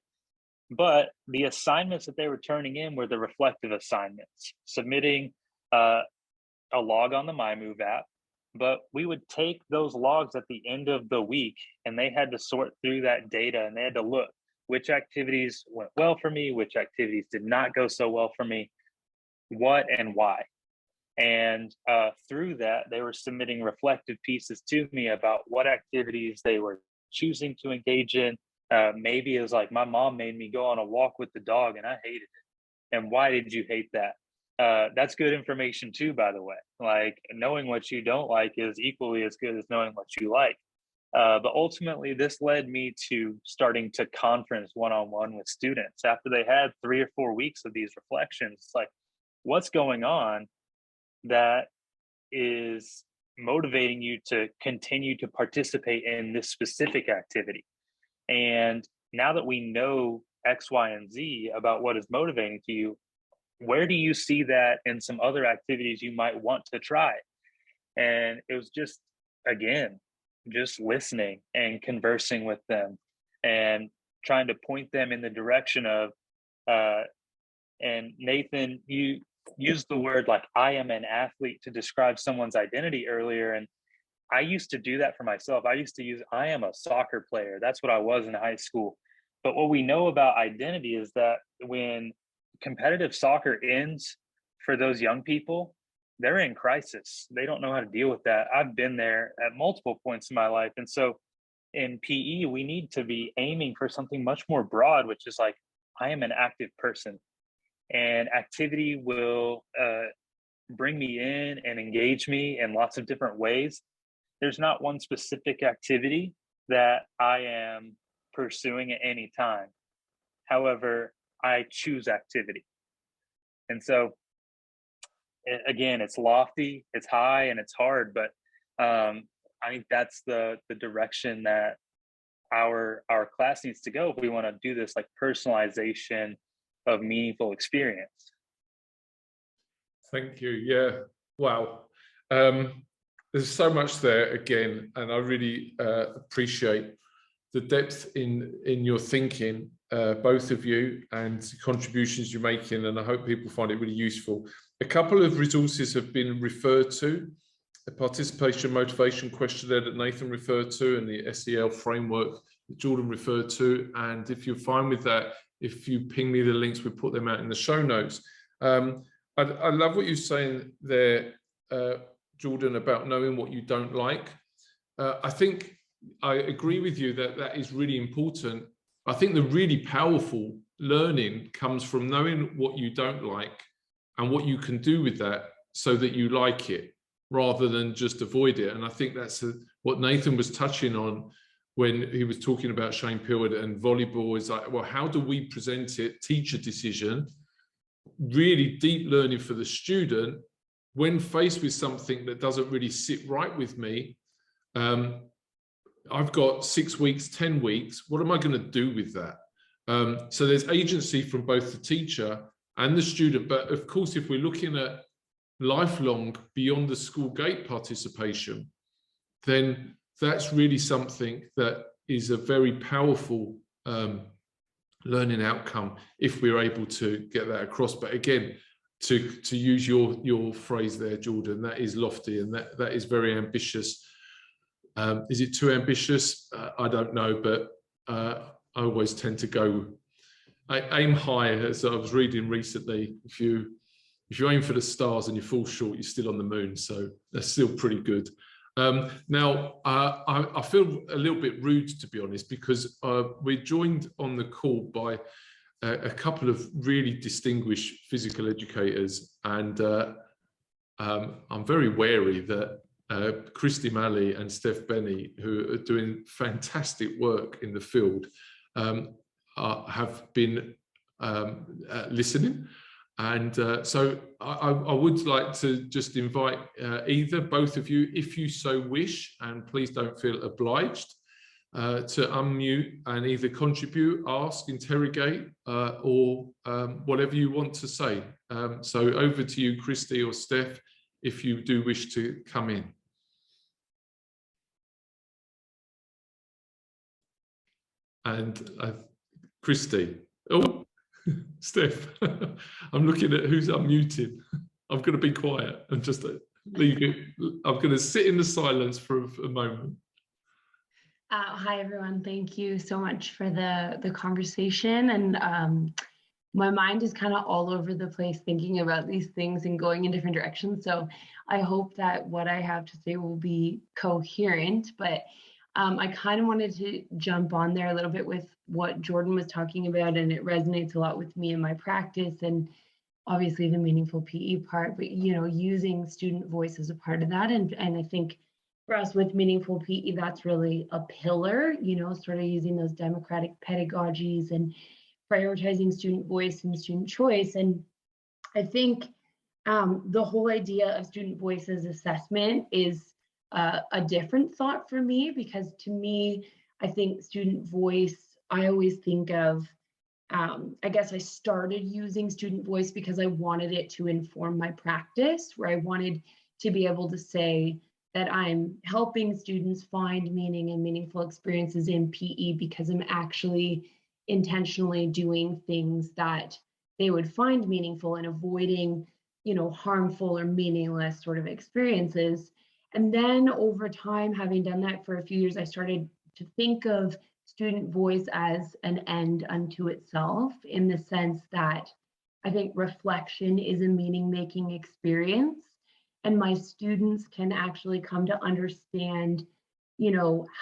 but the assignments that they were turning in were the reflective assignments, submitting a log on the miMove app. But we would take those logs at the end of the week, and they had to sort through that data, and they had to look which activities went well for me, which activities did not go so well for me, what and why. And through that, they were submitting reflective pieces to me about what activities they were choosing to engage in. Maybe it was like, my mom made me go on a walk with the dog and I hated it. And why did you hate that? That's good information too, by the way. Like, knowing what you don't like is equally as good as knowing what you like. But ultimately, this led me to starting to conference one-on-one with students. After they had 3 or 4 weeks of these reflections, it's like, what's going on that is motivating you to continue to participate in this specific activity? And now that we know X, Y, and Z about what is motivating to you, where do you see that in some other activities you might want to try? And it was just, again, just listening and conversing with them and trying to point them in the direction of, and Nathan, you used the word like, I am an athlete to describe someone's identity earlier. And I used to do that for myself. I used to use, I am a soccer player. That's what I was in high school. But what we know about identity is that when competitive soccer ends for those young people, they're in crisis. They don't know how to deal with that. I've been there at multiple points in my life. And so in PE, we need to be aiming for something much more broad, which is like, I am an active person. And activity will bring me in and engage me in lots of different ways. There's not one specific activity that I am pursuing at any time. However, I choose activity. And so, again, it's lofty, it's high, and it's hard, but I think that's the direction that our class needs to go if we want to do this, like, personalization of meaningful experience. Thank you. Yeah. Wow. There's so much there again, and I really appreciate the depth in your thinking, both of you, and the contributions you're making, and I hope people find it really useful. A couple of resources have been referred to: the participation motivation questionnaire that Nathan referred to, and the SEL framework that Jordan referred to. And if you're fine with that, if you ping me the links, we put them out in the show notes. I love what you're saying there, Jordan, about knowing what you don't like. I think I agree with you that that is really important. I think the really powerful learning comes from knowing what you don't like and what you can do with that so that you like it, rather than just avoid it. And I think that's what Nathan was touching on when he was talking about Shane Pillard and volleyball. Is like, well, how do we present it? Teacher decision, really deep learning for the student. When faced with something that doesn't really sit right with me, I've got 6 weeks, 10 weeks. What am I going to do with that? So there's agency from both the teacher and the student. But of course, if we're looking at lifelong beyond the school gate participation, then that's really something that is a very powerful learning outcome if we're able to get that across. But again, to use your phrase there, Jordan, that is lofty, and that is very ambitious. Is it too ambitious? I don't know, but I always tend to go, I aim high. As I was reading recently, if you aim for the stars and you fall short, you're still on the moon. So that's still pretty good. Now, I feel a little bit rude, to be honest, because we're joined on the call by a couple of really distinguished physical educators, and I'm very wary that Christy Malley and Steph Benny, who are doing fantastic work in the field, have been listening. And so I would like to just invite either, both of you, if you so wish, and please don't feel obliged, to unmute and either contribute, ask, interrogate, or whatever you want to say. So over to you, Christy or Steph, if you do wish to come in. And Christy, oh, Steph, I'm looking at who's unmuted. I'm going to be quiet and just leave it. I'm going to sit in the silence for a moment. Hi, everyone. Thank you so much for the conversation. And my mind is kind of all over the place thinking about these things and going in different directions. So I hope that what I have to say will be coherent. But I kind of wanted to jump on there a little bit with what Jordan was talking about, and it resonates a lot with me in my practice, and obviously the meaningful PE part, but using student voice as a part of that. And I think for us with meaningful PE, that's really a pillar, sort of using those democratic pedagogies and prioritizing student voice and student choice. And I think the whole idea of student voice as assessment is a different thought for me, because to me, I think student voice, I always think of, I guess I started using student voice because I wanted it to inform my practice, where I wanted to be able to say that I'm helping students find meaning and meaningful experiences in PE because I'm actually intentionally doing things that they would find meaningful and avoiding, harmful or meaningless sort of experiences. And then over time, having done that for a few years, I started to think of student voice as an end unto itself, in the sense that I think reflection is a meaning-making experience, and my students can actually come to understand,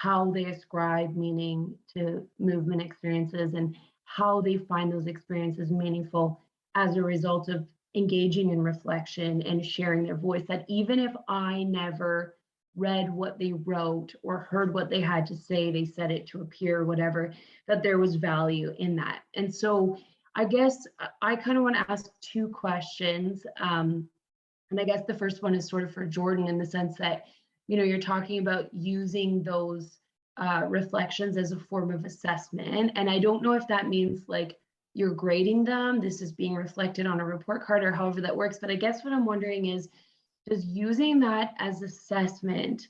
how they ascribe meaning to movement experiences and how they find those experiences meaningful as a result of engaging in reflection and sharing their voice. That even if I never read what they wrote or heard what they had to say, they said it to a peer or whatever, that there was value in that. And so I guess I kind of want to ask two questions. And I guess the first one is sort of for Jordan, in the sense that, you're talking about using those reflections as a form of assessment. And I don't know if that means like you're grading them, this is being reflected on a report card, or however that works. But I guess what I'm wondering is, does using that as assessment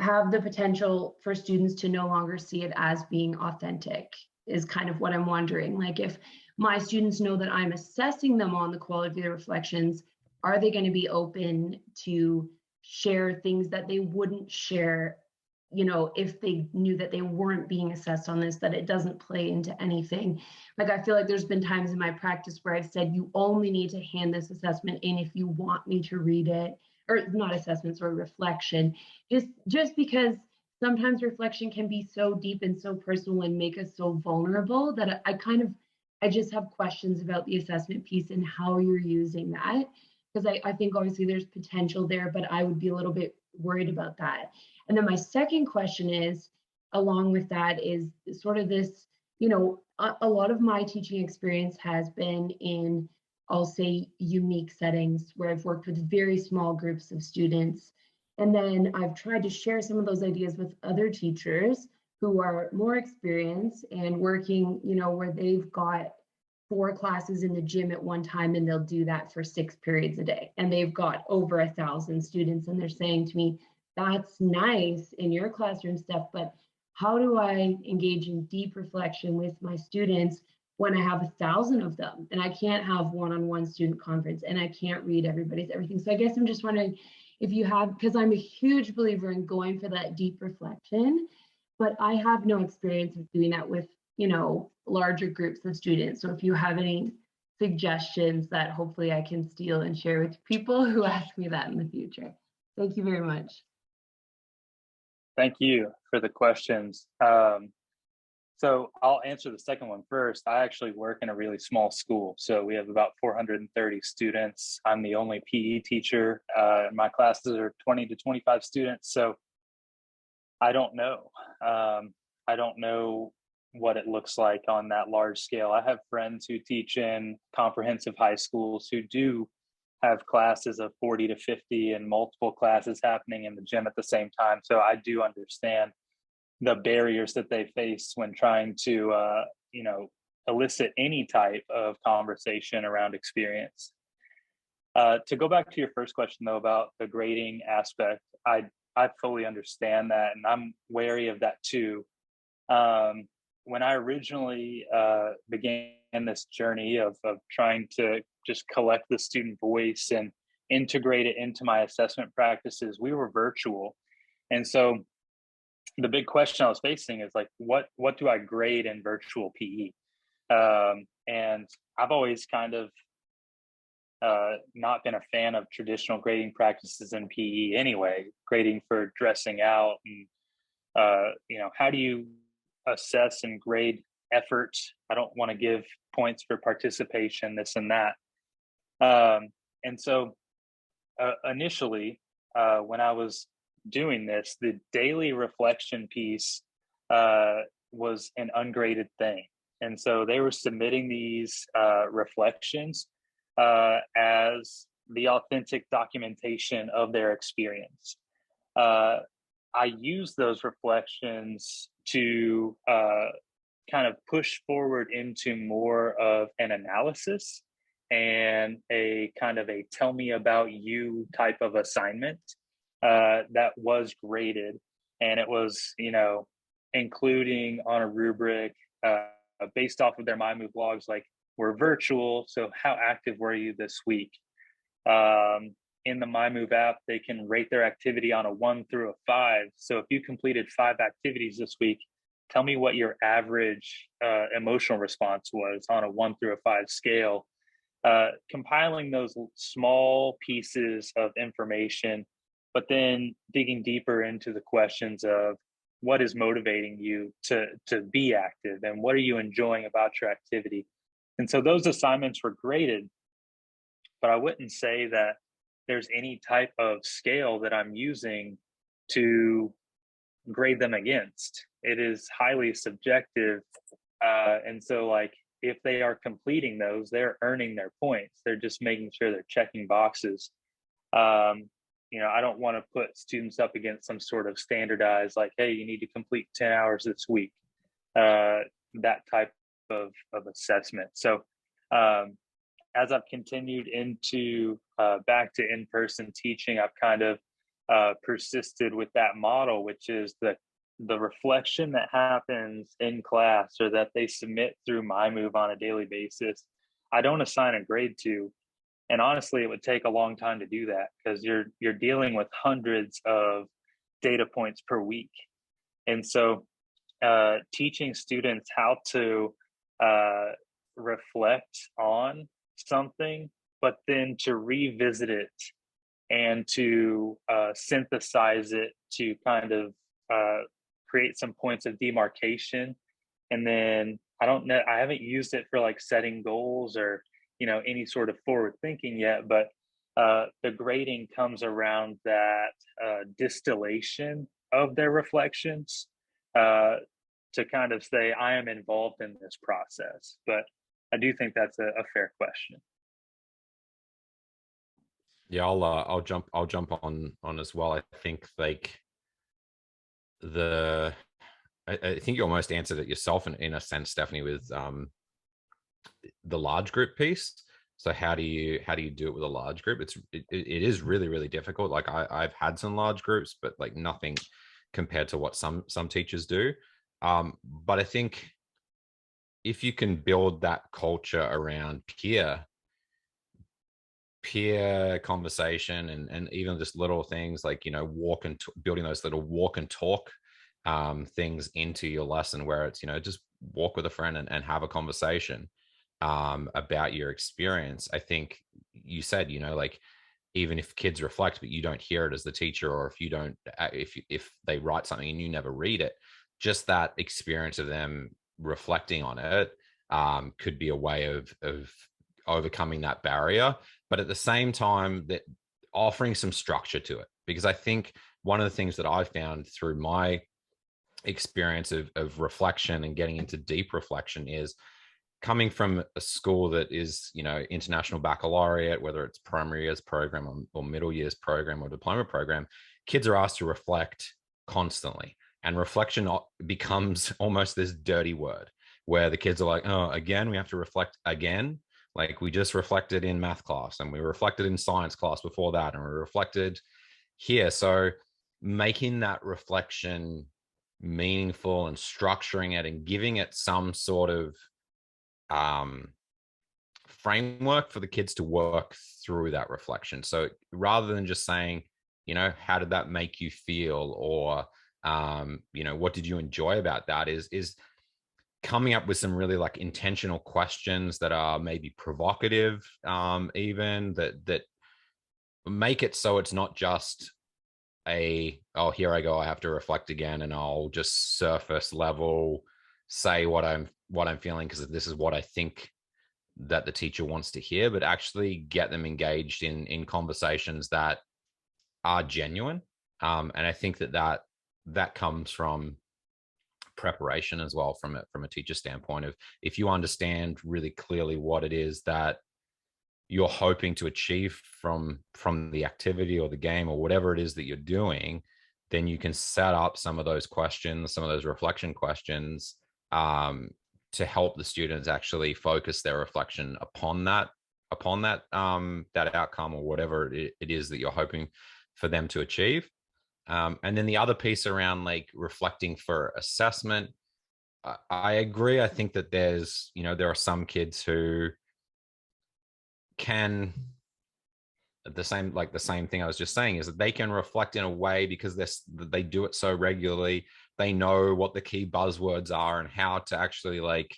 have the potential for students to no longer see it as being authentic, is kind of what I'm wondering. Like, if my students know that I'm assessing them on the quality of the reflections, are they going to be open to share things that they wouldn't share, if they knew that they weren't being assessed on this, that it doesn't play into anything? Like, I feel like there's been times in my practice where I've said, you only need to hand this assessment in if you want me to read it, or not assessments, or reflection, just because sometimes reflection can be so deep and so personal and make us so vulnerable that I just have questions about the assessment piece and how you're using that. Because I think obviously there's potential there, but I would be a little bit worried about that. And then my second question is, along with that, is sort of this, a lot of my teaching experience has been in, I'll say, unique settings where I've worked with very small groups of students. And then I've tried to share some of those ideas with other teachers who are more experienced and working, where they've got 4 classes in the gym at one time, and they'll do that for 6 periods a day. And they've got over 1,000 students, and they're saying to me, that's nice in your classroom stuff, but how do I engage in deep reflection with my students when I have 1,000 of them, and I can't have one-on-one student conference, and I can't read everybody's everything? So I guess I'm just wondering if you have, because I'm a huge believer in going for that deep reflection, but I have no experience of doing that with, larger groups of students. So if you have any suggestions that hopefully I can steal and share with people who ask me that in the future. Thank you very much. Thank you for the questions. So I'll answer the second one first. I actually work in a really small school. So we have about 430 students. I'm the only PE teacher. My classes are 20 to 25 students. So I don't know. I don't know what it looks like on that large scale. I have friends who teach in comprehensive high schools who do have classes of 40 to 50 and multiple classes happening in the gym at the same time. So I do understand the barriers that they face when trying to, elicit any type of conversation around experience. To go back to your first question though about the grading aspect, I fully understand that, and I'm wary of that too. When I originally began this journey of trying to just collect the student voice and integrate it into my assessment practices, we were virtual. And so the big question I was facing is like, what do I grade in virtual PE? And I've always kind of not been a fan of traditional grading practices in PE anyway, grading for dressing out and, how do you assess and grade effort? I don't want to give points for participation, this and that. And so initially, when I was doing this, the daily reflection piece was an ungraded thing. And so they were submitting these reflections as the authentic documentation of their experience. I use those reflections to kind of push forward into more of an analysis and a kind of a tell me about you type of assignment that was graded. And it was, including on a rubric based off of their miMove logs, like, we're virtual, so how active were you this week? In the miMove app, they can rate their activity on a 1 through a 5. So if you completed 5 activities this week, tell me what your average emotional response was on a 1 through a 5 scale. Compiling those small pieces of information, but then digging deeper into the questions of what is motivating you to be active and what are you enjoying about your activity. And so those assignments were graded, but I wouldn't say that there's any type of scale that I'm using to grade them against. It is highly subjective. And so like, if they are completing those, they're earning their points. They're just making sure they're checking boxes. I don't want to put students up against some sort of standardized, like, hey, you need to complete 10 hours this week, that type of assessment. So as I've continued into back to in-person teaching, I've kind of persisted with that model, which is the reflection that happens in class or that they submit through miMove on a daily basis. I don't assign a grade to, and honestly, it would take a long time to do that because you're dealing with hundreds of data points per week. And so teaching students how to reflect on something, but then to revisit it and to synthesize it to kind of create some points of demarcation. And then I haven't used it for like setting goals or, any sort of forward thinking yet, but the grading comes around that distillation of their reflections to kind of say, I am involved in this process. But I do think that's a fair question. Yeah, I'll jump on as well. I think like I think you almost answered it yourself in a sense, Stephanie, with the large group piece. So how do you do it with a large group? It is really, really difficult. Like I've had some large groups, but like nothing compared to what some teachers do. But I think if you can build that culture around peer conversation and even just little things like, building those little walk and talk things into your lesson where it's, just walk with a friend and have a conversation about your experience. I think you said, like, even if kids reflect, but you don't hear it as the teacher, or if you don't, if they write something and you never read it, just that experience of them reflecting on it could be a way of overcoming that barrier. But at the same time, that offering some structure to it, because I think one of the things that I found through my experience of reflection and getting into deep reflection is coming from a school that is, international baccalaureate, whether it's primary years program or middle years program or diploma program, kids are asked to reflect constantly. And reflection becomes almost this dirty word where the kids are like, oh, again, we have to reflect again. Like we just reflected in math class, and we reflected in science class before that, and we reflected here. So making that reflection meaningful and structuring it and giving it some sort of framework for the kids to work through that reflection. So rather than just saying, how did that make you feel, or what did you enjoy about that, is coming up with some really like intentional questions that are maybe provocative, even that make it so it's not just oh, here I go, I have to reflect again, and I'll just surface level say what I'm feeling because this is what I think that the teacher wants to hear, but actually get them engaged in conversations that are genuine. And I think that comes from preparation as well, from a teacher standpoint, of if you understand really clearly what it is that you're hoping to achieve from the activity or the game or whatever it is that you're doing, then you can set up some of those questions, some of those reflection questions, to help the students actually focus their reflection upon that outcome or whatever it is that you're hoping for them to achieve. And then the other piece around like reflecting for assessment, I agree. I think that there are some kids who can, the same thing I was just saying, is that they can reflect in a way because they do it so regularly. They know what the key buzzwords are and how to actually like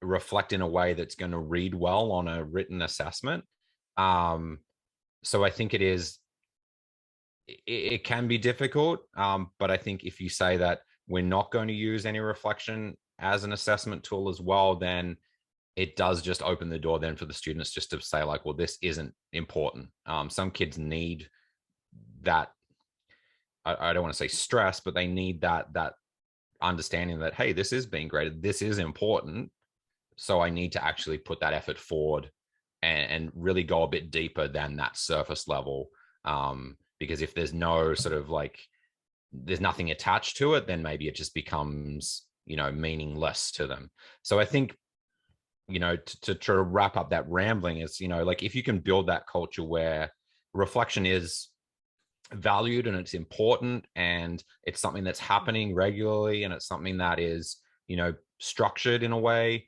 reflect in a way that's going to read well on a written assessment. So I think it can be difficult. But I think if you say that we're not going to use any reflection as an assessment tool as well, then it does just open the door then for the students just to say like, well, this isn't important. Some kids need that, I don't want to say stress, but they need that understanding that, hey, this is being graded, this is important. So I need to actually put that effort forward and really go a bit deeper than that surface level. Because if there's no sort of like, there's nothing attached to it, then maybe it just becomes, meaningless to them. So I think, to try to wrap up that rambling is, like if you can build that culture where reflection is valued and it's important and it's something that's happening regularly and it's something that is, structured in a way,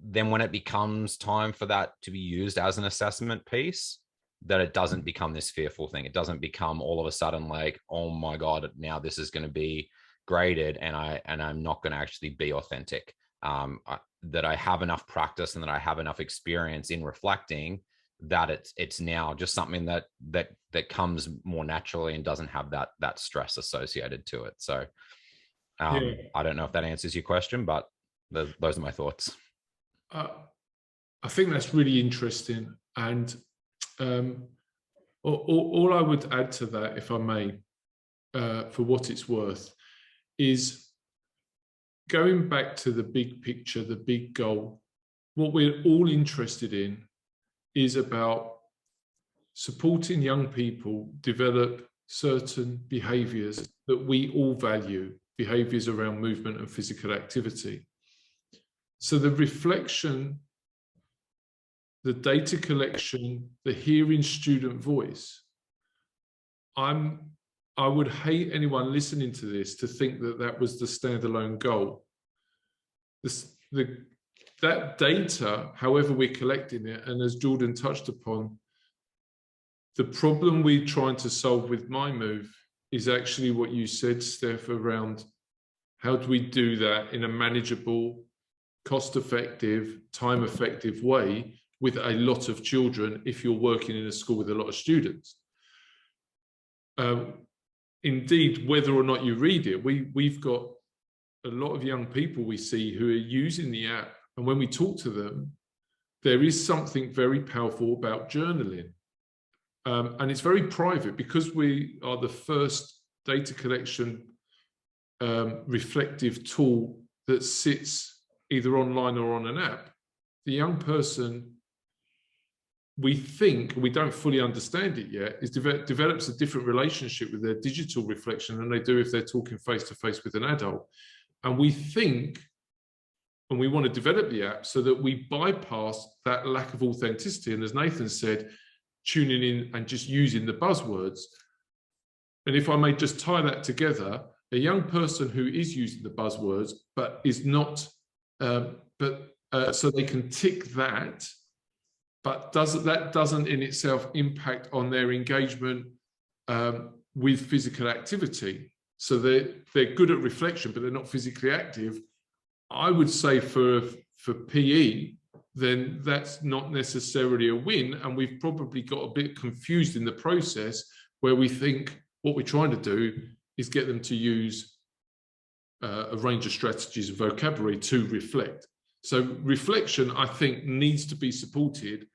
then when it becomes time for that to be used as an assessment piece, that it doesn't become this fearful thing. It doesn't become all of a sudden like, oh my God, now this is going to be graded and I'm not going to actually be authentic. That I have enough practice and that I have enough experience in reflecting that it's now just something that comes more naturally and doesn't have that stress associated to it. So I don't know if that answers your question, but those are my thoughts. I think that's really interesting. And all I would add to that, if I may, for what it's worth, is going back to the big picture, the big goal. What we're all interested in is about supporting young people develop certain behaviours that we all value, behaviours around movement and physical activity. So the reflection, the data collection, the hearing student voice, I would hate anyone listening to this to think that was the standalone goal. That data, however we're collecting it, and as Jordan touched upon, the problem we're trying to solve with miMove is actually what you said, Steph, around how do we do that in a manageable, cost-effective, time-effective way with a lot of children if you're working in a school with a lot of students. Indeed, whether or not you read it, we've got a lot of young people we see who are using the app, and when we talk to them, there is something very powerful about journaling. And it's very private because we are the first data collection reflective tool that sits either online or on an app. The young person, we think, we don't fully understand it yet, is develops a different relationship with their digital reflection than they do if they're talking face to face with an adult. And we think, and we want to develop the app so that we bypass that lack of authenticity. And as Nathan said, tuning in and just using the buzzwords. And if I may just tie that together, a young person who is using the buzzwords, but is not, so they can tick that, but that doesn't in itself impact on their engagement with physical activity. So they're good at reflection, but they're not physically active. I would say for PE, then that's not necessarily a win. And we've probably got a bit confused in the process where we think what we're trying to do is get them to use a range of strategies and vocabulary to reflect. So reflection, I think, needs to be supported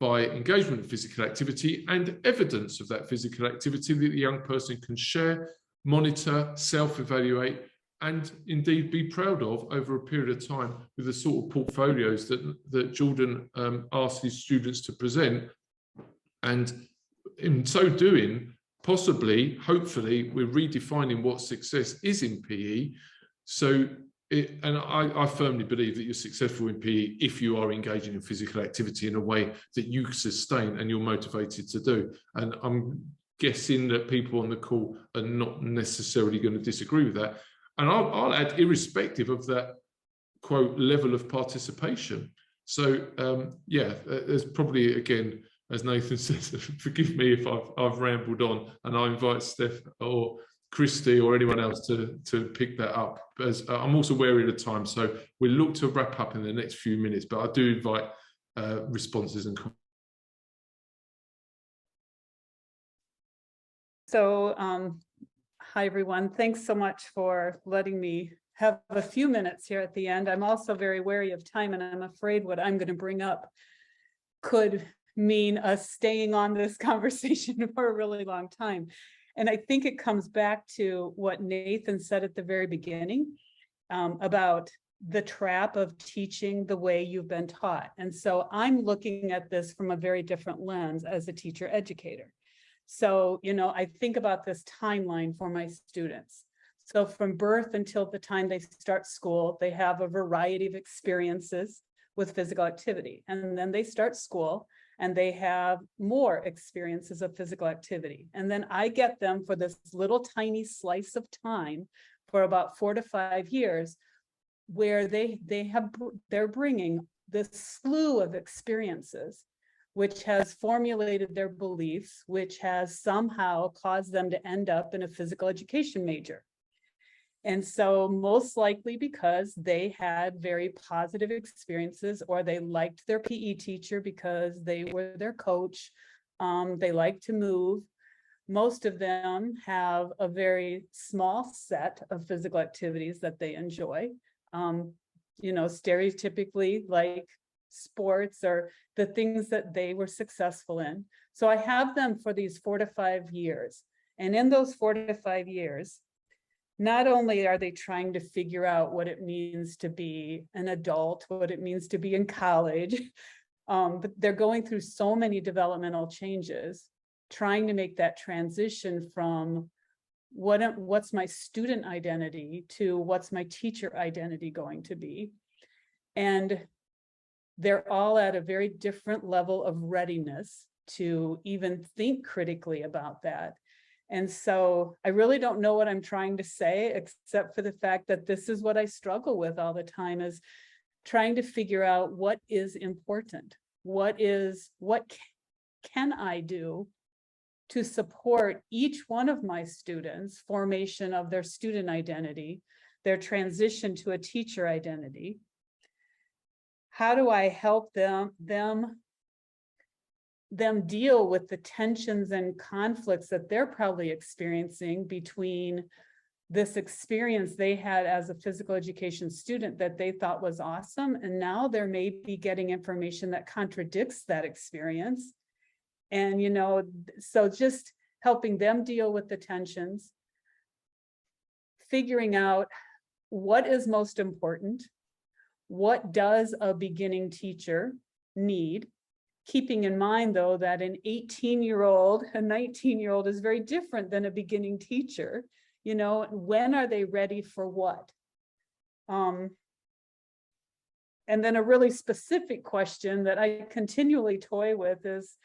by engagement in physical activity and evidence of that physical activity that the young person can share, monitor, self-evaluate, and indeed be proud of over a period of time with the sort of portfolios that Jordan asked his students to present. And in so doing, possibly, hopefully, we're redefining what success is in PE. So, and I firmly believe that you're successful in PE if you are engaging in physical activity in a way that you sustain and you're motivated to do. And I'm guessing that people on the call are not necessarily going to disagree with that. And I'll add, irrespective of that, quote, level of participation. So, yeah, there's probably, again, as Nathan says, forgive me if I've rambled on, and I invite Steph or Christy or anyone else to pick that up. As I'm also wary of the time, so we'll look to wrap up in the next few minutes, but I do invite responses and comments. So, hi, everyone. Thanks so much for letting me have a few minutes here at the end. I'm also very wary of time, and I'm afraid what I'm going to bring up could mean us staying on this conversation for a really long time. And I think it comes back to what Nathan said at the very beginning about the trap of teaching the way you've been taught. And so I'm looking at this from a very different lens as a teacher educator. So, you know, I think about this timeline for my students. So from birth until the time they start school, they have a variety of experiences with physical activity. And then they start school and they have more experiences of physical activity. And then I get them for this little tiny slice of time for about 4 to 5 years, where they're bringing this slew of experiences, which has formulated their beliefs, which has somehow caused them to end up in a physical education major. And so most likely because they had very positive experiences, or they liked their PE teacher because they were their coach, they like to move. Most of them have a very small set of physical activities that they enjoy, you know, stereotypically like sports or the things that they were successful in. So I have them for these 4 to 5 years. And in those 4 to 5 years, not only are they trying to figure out what it means to be an adult, what it means to be in college, but they're going through so many developmental changes, trying to make that transition from what's my student identity to what's my teacher identity going to be. And they're all at a very different level of readiness to even think critically about that. And so I really don't know what I'm trying to say, except for the fact that this is what I struggle with all the time, is trying to figure out what is important. What can I do to support each one of my students' formation of their student identity, their transition to a teacher identity? How do I help them deal with the tensions and conflicts that they're probably experiencing between this experience they had as a physical education student that they thought was awesome, and now they're maybe getting information that contradicts that experience? And, you know, so just helping them deal with the tensions, figuring out what is most important, what does a beginning teacher need, keeping in mind, though, that an 18-year-old, a 19-year-old is very different than a beginning teacher. You know, when are they ready for what? And then a really specific question that I continually toy with is,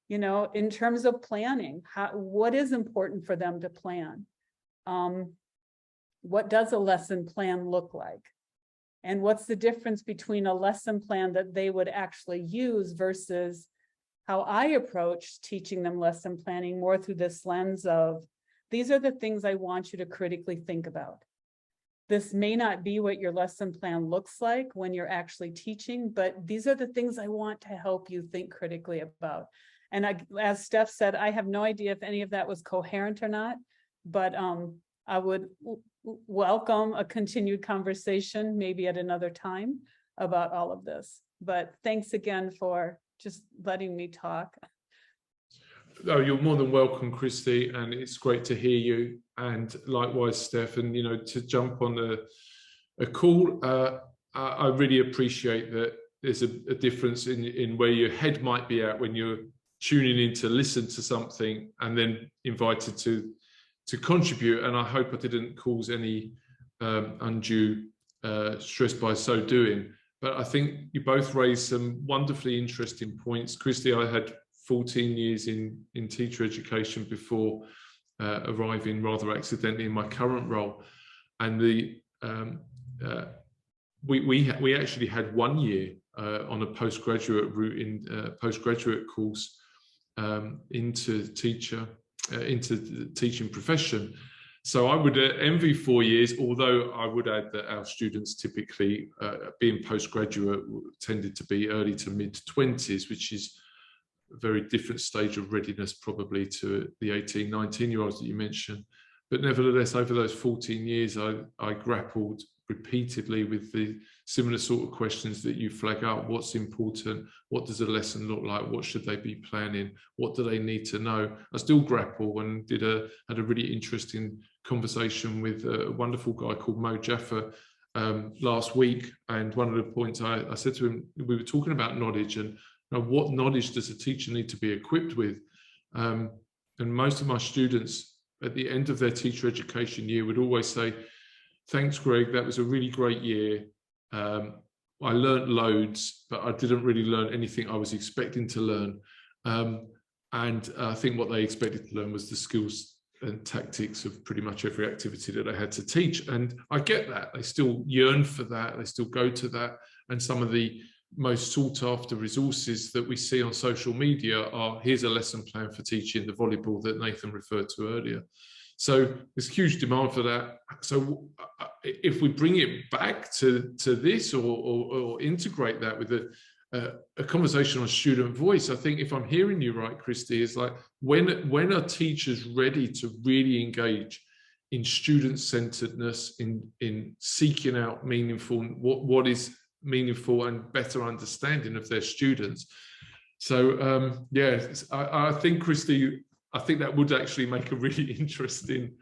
you know, in terms of planning, what is important for them to plan? What does a lesson plan look like? And what's the difference between a lesson plan that they would actually use versus how I approach teaching them lesson planning more through this lens of, these are the things I want you to critically think about. This may not be what your lesson plan looks like when you're actually teaching, but these are the things I want to help you think critically about. And as Steph said, I have no idea if any of that was coherent or not, but I would welcome a continued conversation, maybe at another time, about all of this. But thanks again for just letting me talk. Oh, you're more than welcome, Christy, and it's great to hear you. And likewise, Steph, and you know, to jump on a call, I really appreciate that there's a difference in where your head might be at when you're tuning in to listen to something and then invited to contribute. And I hope I didn't cause any undue stress by so doing. But I think you both raised some wonderfully interesting points. Christy, I had 14 years in teacher education before arriving rather accidentally in my current role, and we actually had 1 year on a postgraduate route in postgraduate course into the teaching profession. So I would envy 4 years, although I would add that our students typically, being postgraduate, tended to be early to mid-20s, which is a very different stage of readiness probably to the 18, 19-year-olds that you mentioned. But nevertheless, over those 14 years, I grappled repeatedly with the similar sort of questions that you flag up. What's important? What does a lesson look like? What should they be planning? What do they need to know? I still grapple, and had a really interesting conversation with a wonderful guy called Mo Jaffa last week. And one of the points I said to him, we were talking about knowledge and what knowledge does a teacher need to be equipped with? And most of my students at the end of their teacher education year would always say, thanks, Greg, that was a really great year. I learned loads, but I didn't really learn anything I was expecting to learn. And I think what they expected to learn was the skills and tactics of pretty much every activity that I had to teach. And I get that. They still yearn for that. They still go to that. And some of the most sought after resources that we see on social media are, here's a lesson plan for teaching the volleyball that Nathan referred to earlier. So there's huge demand for that. So if we bring it back to this or integrate that with a conversation on student voice, I think if I'm hearing you right, Christy, is like when are teachers ready to really engage in student-centeredness, in seeking out meaningful, what is meaningful and better understanding of their students. So yeah, I think, Christy, I think that would actually make a really interesting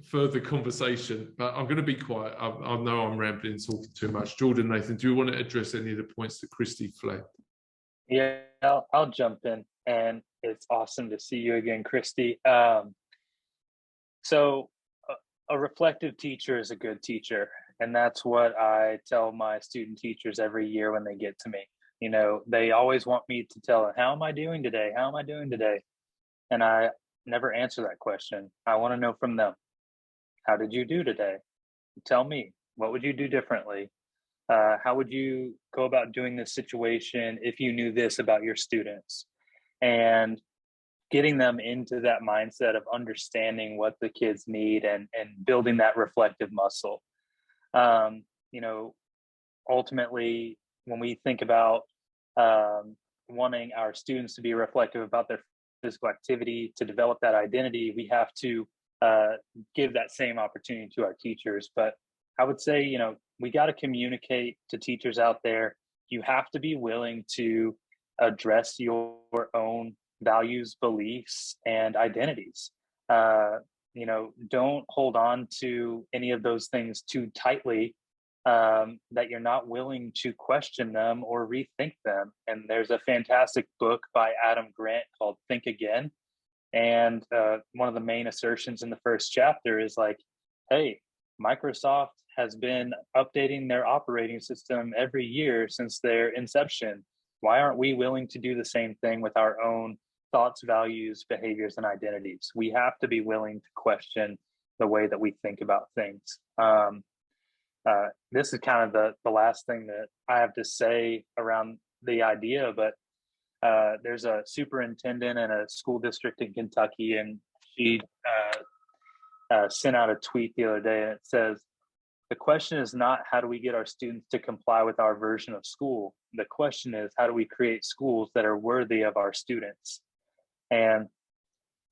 further conversation, but I'm going to be quiet. I know I'm rambling, talking too much. Jordan, Nathan, do you want to address any of the points that Christy flagged? Yeah, I'll jump in, and it's awesome to see you again, Christy. So a reflective teacher is a good teacher. And that's what I tell my student teachers every year when they get to me. You know, they always want me to tell them, how am I doing today? How am I doing today? And I never answer that question. I want to know from them, how did you do today? Tell me, what would you do differently? How would you go about doing this situation if you knew this about your students? And getting them into that mindset of understanding what the kids need and building that reflective muscle. You know, ultimately, when we think about wanting our students to be reflective about their physical activity, to develop that identity, we have to give that same opportunity to our teachers. But I would say, you know, we got to communicate to teachers out there. You have to be willing to address your own values, beliefs, and identities. You know, don't hold on to any of those things too tightly, that you're not willing to question them or rethink them. And there's a fantastic book by Adam Grant called Think Again. And one of the main assertions in the first chapter is like, hey, Microsoft has been updating their operating system every year since their inception. Why aren't we willing to do the same thing with our own thoughts, values, behaviors, and identities? We have to be willing to question the way that we think about things. This is kind of the last thing that I have to say around the idea, but there's a superintendent in a school district in Kentucky, and she sent out a tweet the other day, and it says, "The question is not how do we get our students to comply with our version of school. The question is how do we create schools that are worthy of our students?" And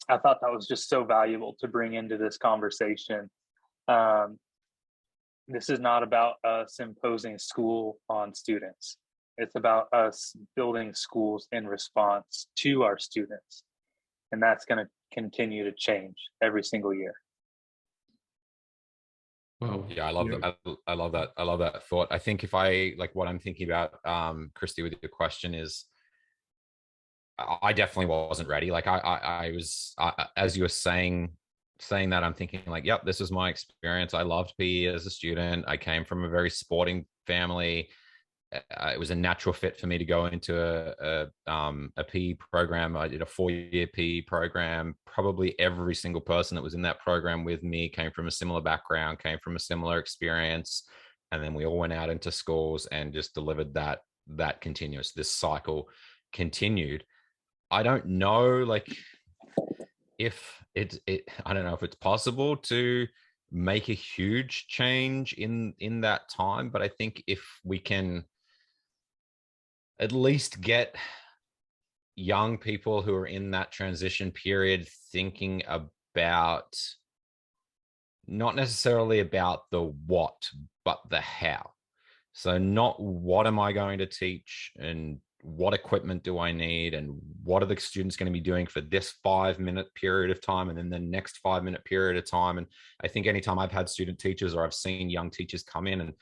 I thought that was just so valuable to bring into this conversation. This is not about us imposing school on students. It's about us building schools in response to our students. And that's going to continue to change every single year. Well, yeah, I love that. I love that. I love that thought. I think if I like what I'm thinking about, Christy, with your question is, I definitely wasn't ready. Like I was, as you were saying that, I'm thinking like, yep, this was my experience. I loved PE as a student. I came from a very sporting family. It was a natural fit for me to go into a PE program. I did a 4-year PE program. Probably every single person that was in that program with me came from a similar background, came from a similar experience. And then we all went out into schools and just delivered that continuous, this cycle continued. I don't know, like if I don't know if it's possible to make a huge change in that time, but I think if we can at least get young people who are in that transition period thinking about not necessarily about the what, but the how. So not what am I going to teach and what equipment do I need and what are the students going to be doing for this 5-minute period of time and then the next 5-minute period of time. And I think anytime I've had student teachers or I've seen young teachers come in and,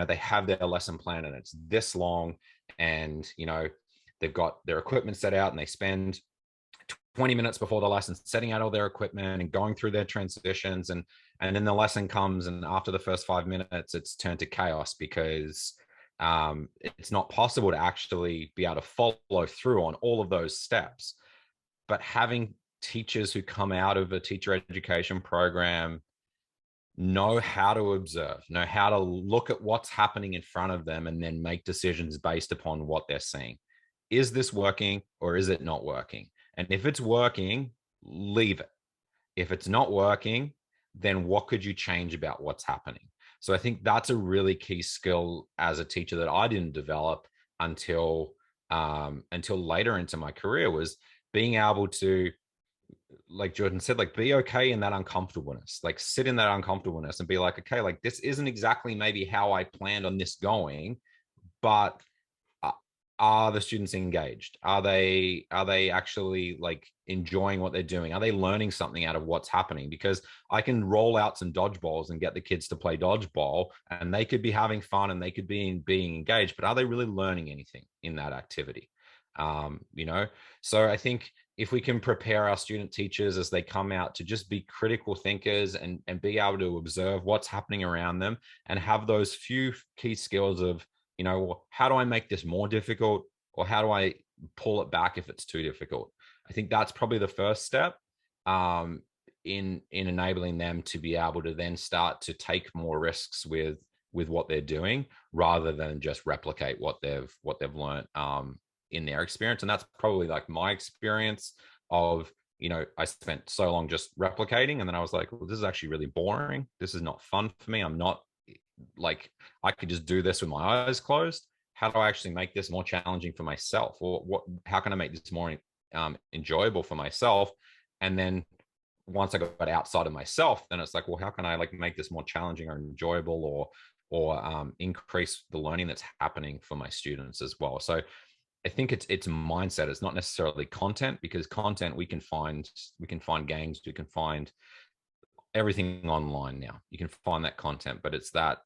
they have their lesson plan and it's this long and, they've got their equipment set out and they spend 20 minutes before the lesson setting out all their equipment and going through their transitions. And then the lesson comes and after the first 5 minutes, it's turned to chaos because it's not possible to actually be able to follow through on all of those steps. But having teachers who come out of a teacher education program know how to observe, know how to look at what's happening in front of them and then make decisions based upon what they're seeing. Is this working or is it not working? And if it's working, leave it. If it's not working, then what could you change about what's happening? So I think that's a really key skill as a teacher that I didn't develop until later into my career, was being able to, like Jordan said, like be okay in that uncomfortableness, like sit in that uncomfortableness and be like, okay, like this isn't exactly maybe how I planned on this going, but are the students engaged? Are they actually like enjoying what they're doing? Are they learning something out of what's happening? Because I can roll out some dodgeballs and get the kids to play dodgeball and they could be having fun and they could be being engaged, but are they really learning anything in that activity? So I think if we can prepare our student teachers as they come out to just be critical thinkers and be able to observe what's happening around them and have those few key skills of, how do I make this more difficult or how do I pull it back if it's too difficult? I think that's probably the first step in enabling them to be able to then start to take more risks with what they're doing rather than just replicate what they've learned in their experience. And that's probably like my experience of, I spent so long just replicating and then I was like, well, this is actually really boring. This is not fun for me. I'm not like, I could just do this with my eyes closed. How do I actually make this more challenging for myself? Or how can I make this more enjoyable for myself? And then once I got outside of myself, then it's like, well, how can I like make this more challenging or enjoyable or increase the learning that's happening for my students as well? So I think it's mindset. It's not necessarily content, because content we can find games, we can find everything online now. You can find that content, but it's that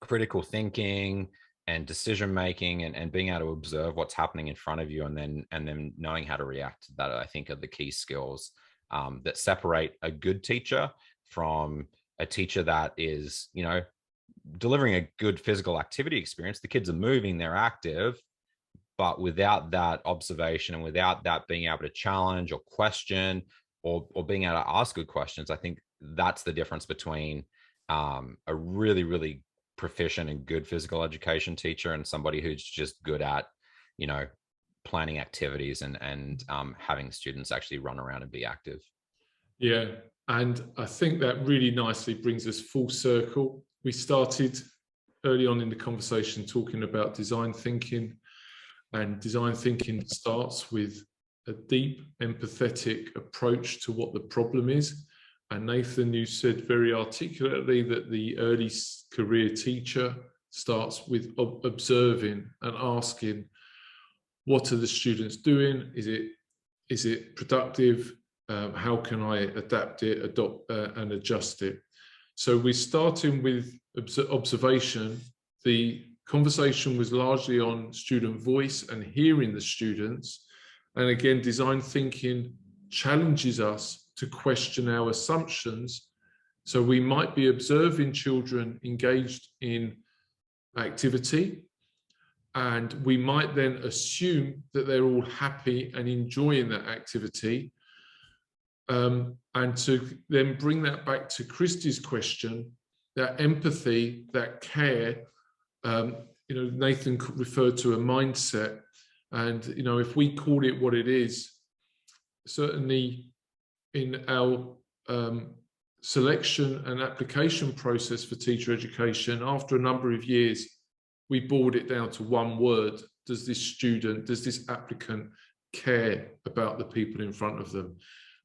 critical thinking and decision making and being able to observe what's happening in front of you and then knowing how to react to that, I think, are the key skills that separate a good teacher from a teacher that is, delivering a good physical activity experience. The kids are moving, they're active, but without that observation and without that being able to challenge or question or being able to ask good questions, I think that's the difference between a really, really proficient and good physical education teacher and somebody who's just good at, planning activities and having students actually run around and be active. Yeah, and I think that really nicely brings us full circle. We started early on in the conversation talking about design thinking, and design thinking starts with a deep, empathetic approach to what the problem is. And Nathan, you said very articulately that the early career teacher starts with observing and asking, what are the students doing? Is it productive? How can I adapt it, adopt and adjust it? So we're starting with observation. The conversation was largely on student voice and hearing the students. And again, design thinking challenges us to question our assumptions. So we might be observing children engaged in activity, and we might then assume that they're all happy and enjoying that activity. And to then bring that back to Christy's question, that empathy, that care, Nathan referred to a mindset. And, if we call it what it is, certainly in our selection and application process for teacher education, after a number of years, we boiled it down to one word. Does this applicant care about the people in front of them?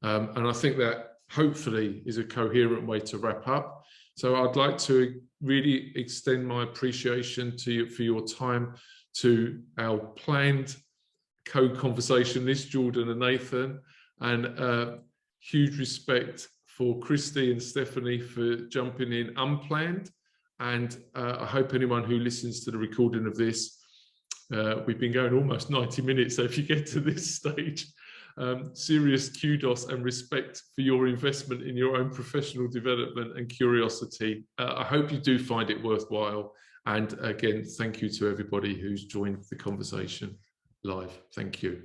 And I think that hopefully is a coherent way to wrap up. So I'd like to really extend my appreciation to you for your time, to our planned co-conversationists, Jordan and Nathan, and huge respect for Christy and Stephanie for jumping in unplanned. And I hope anyone who listens to the recording of this, we've been going almost 90 minutes, so if you get to this stage, serious kudos and respect for your investment in your own professional development and curiosity. I hope you do find it worthwhile. And again, thank you to everybody who's joined the conversation live. Thank you.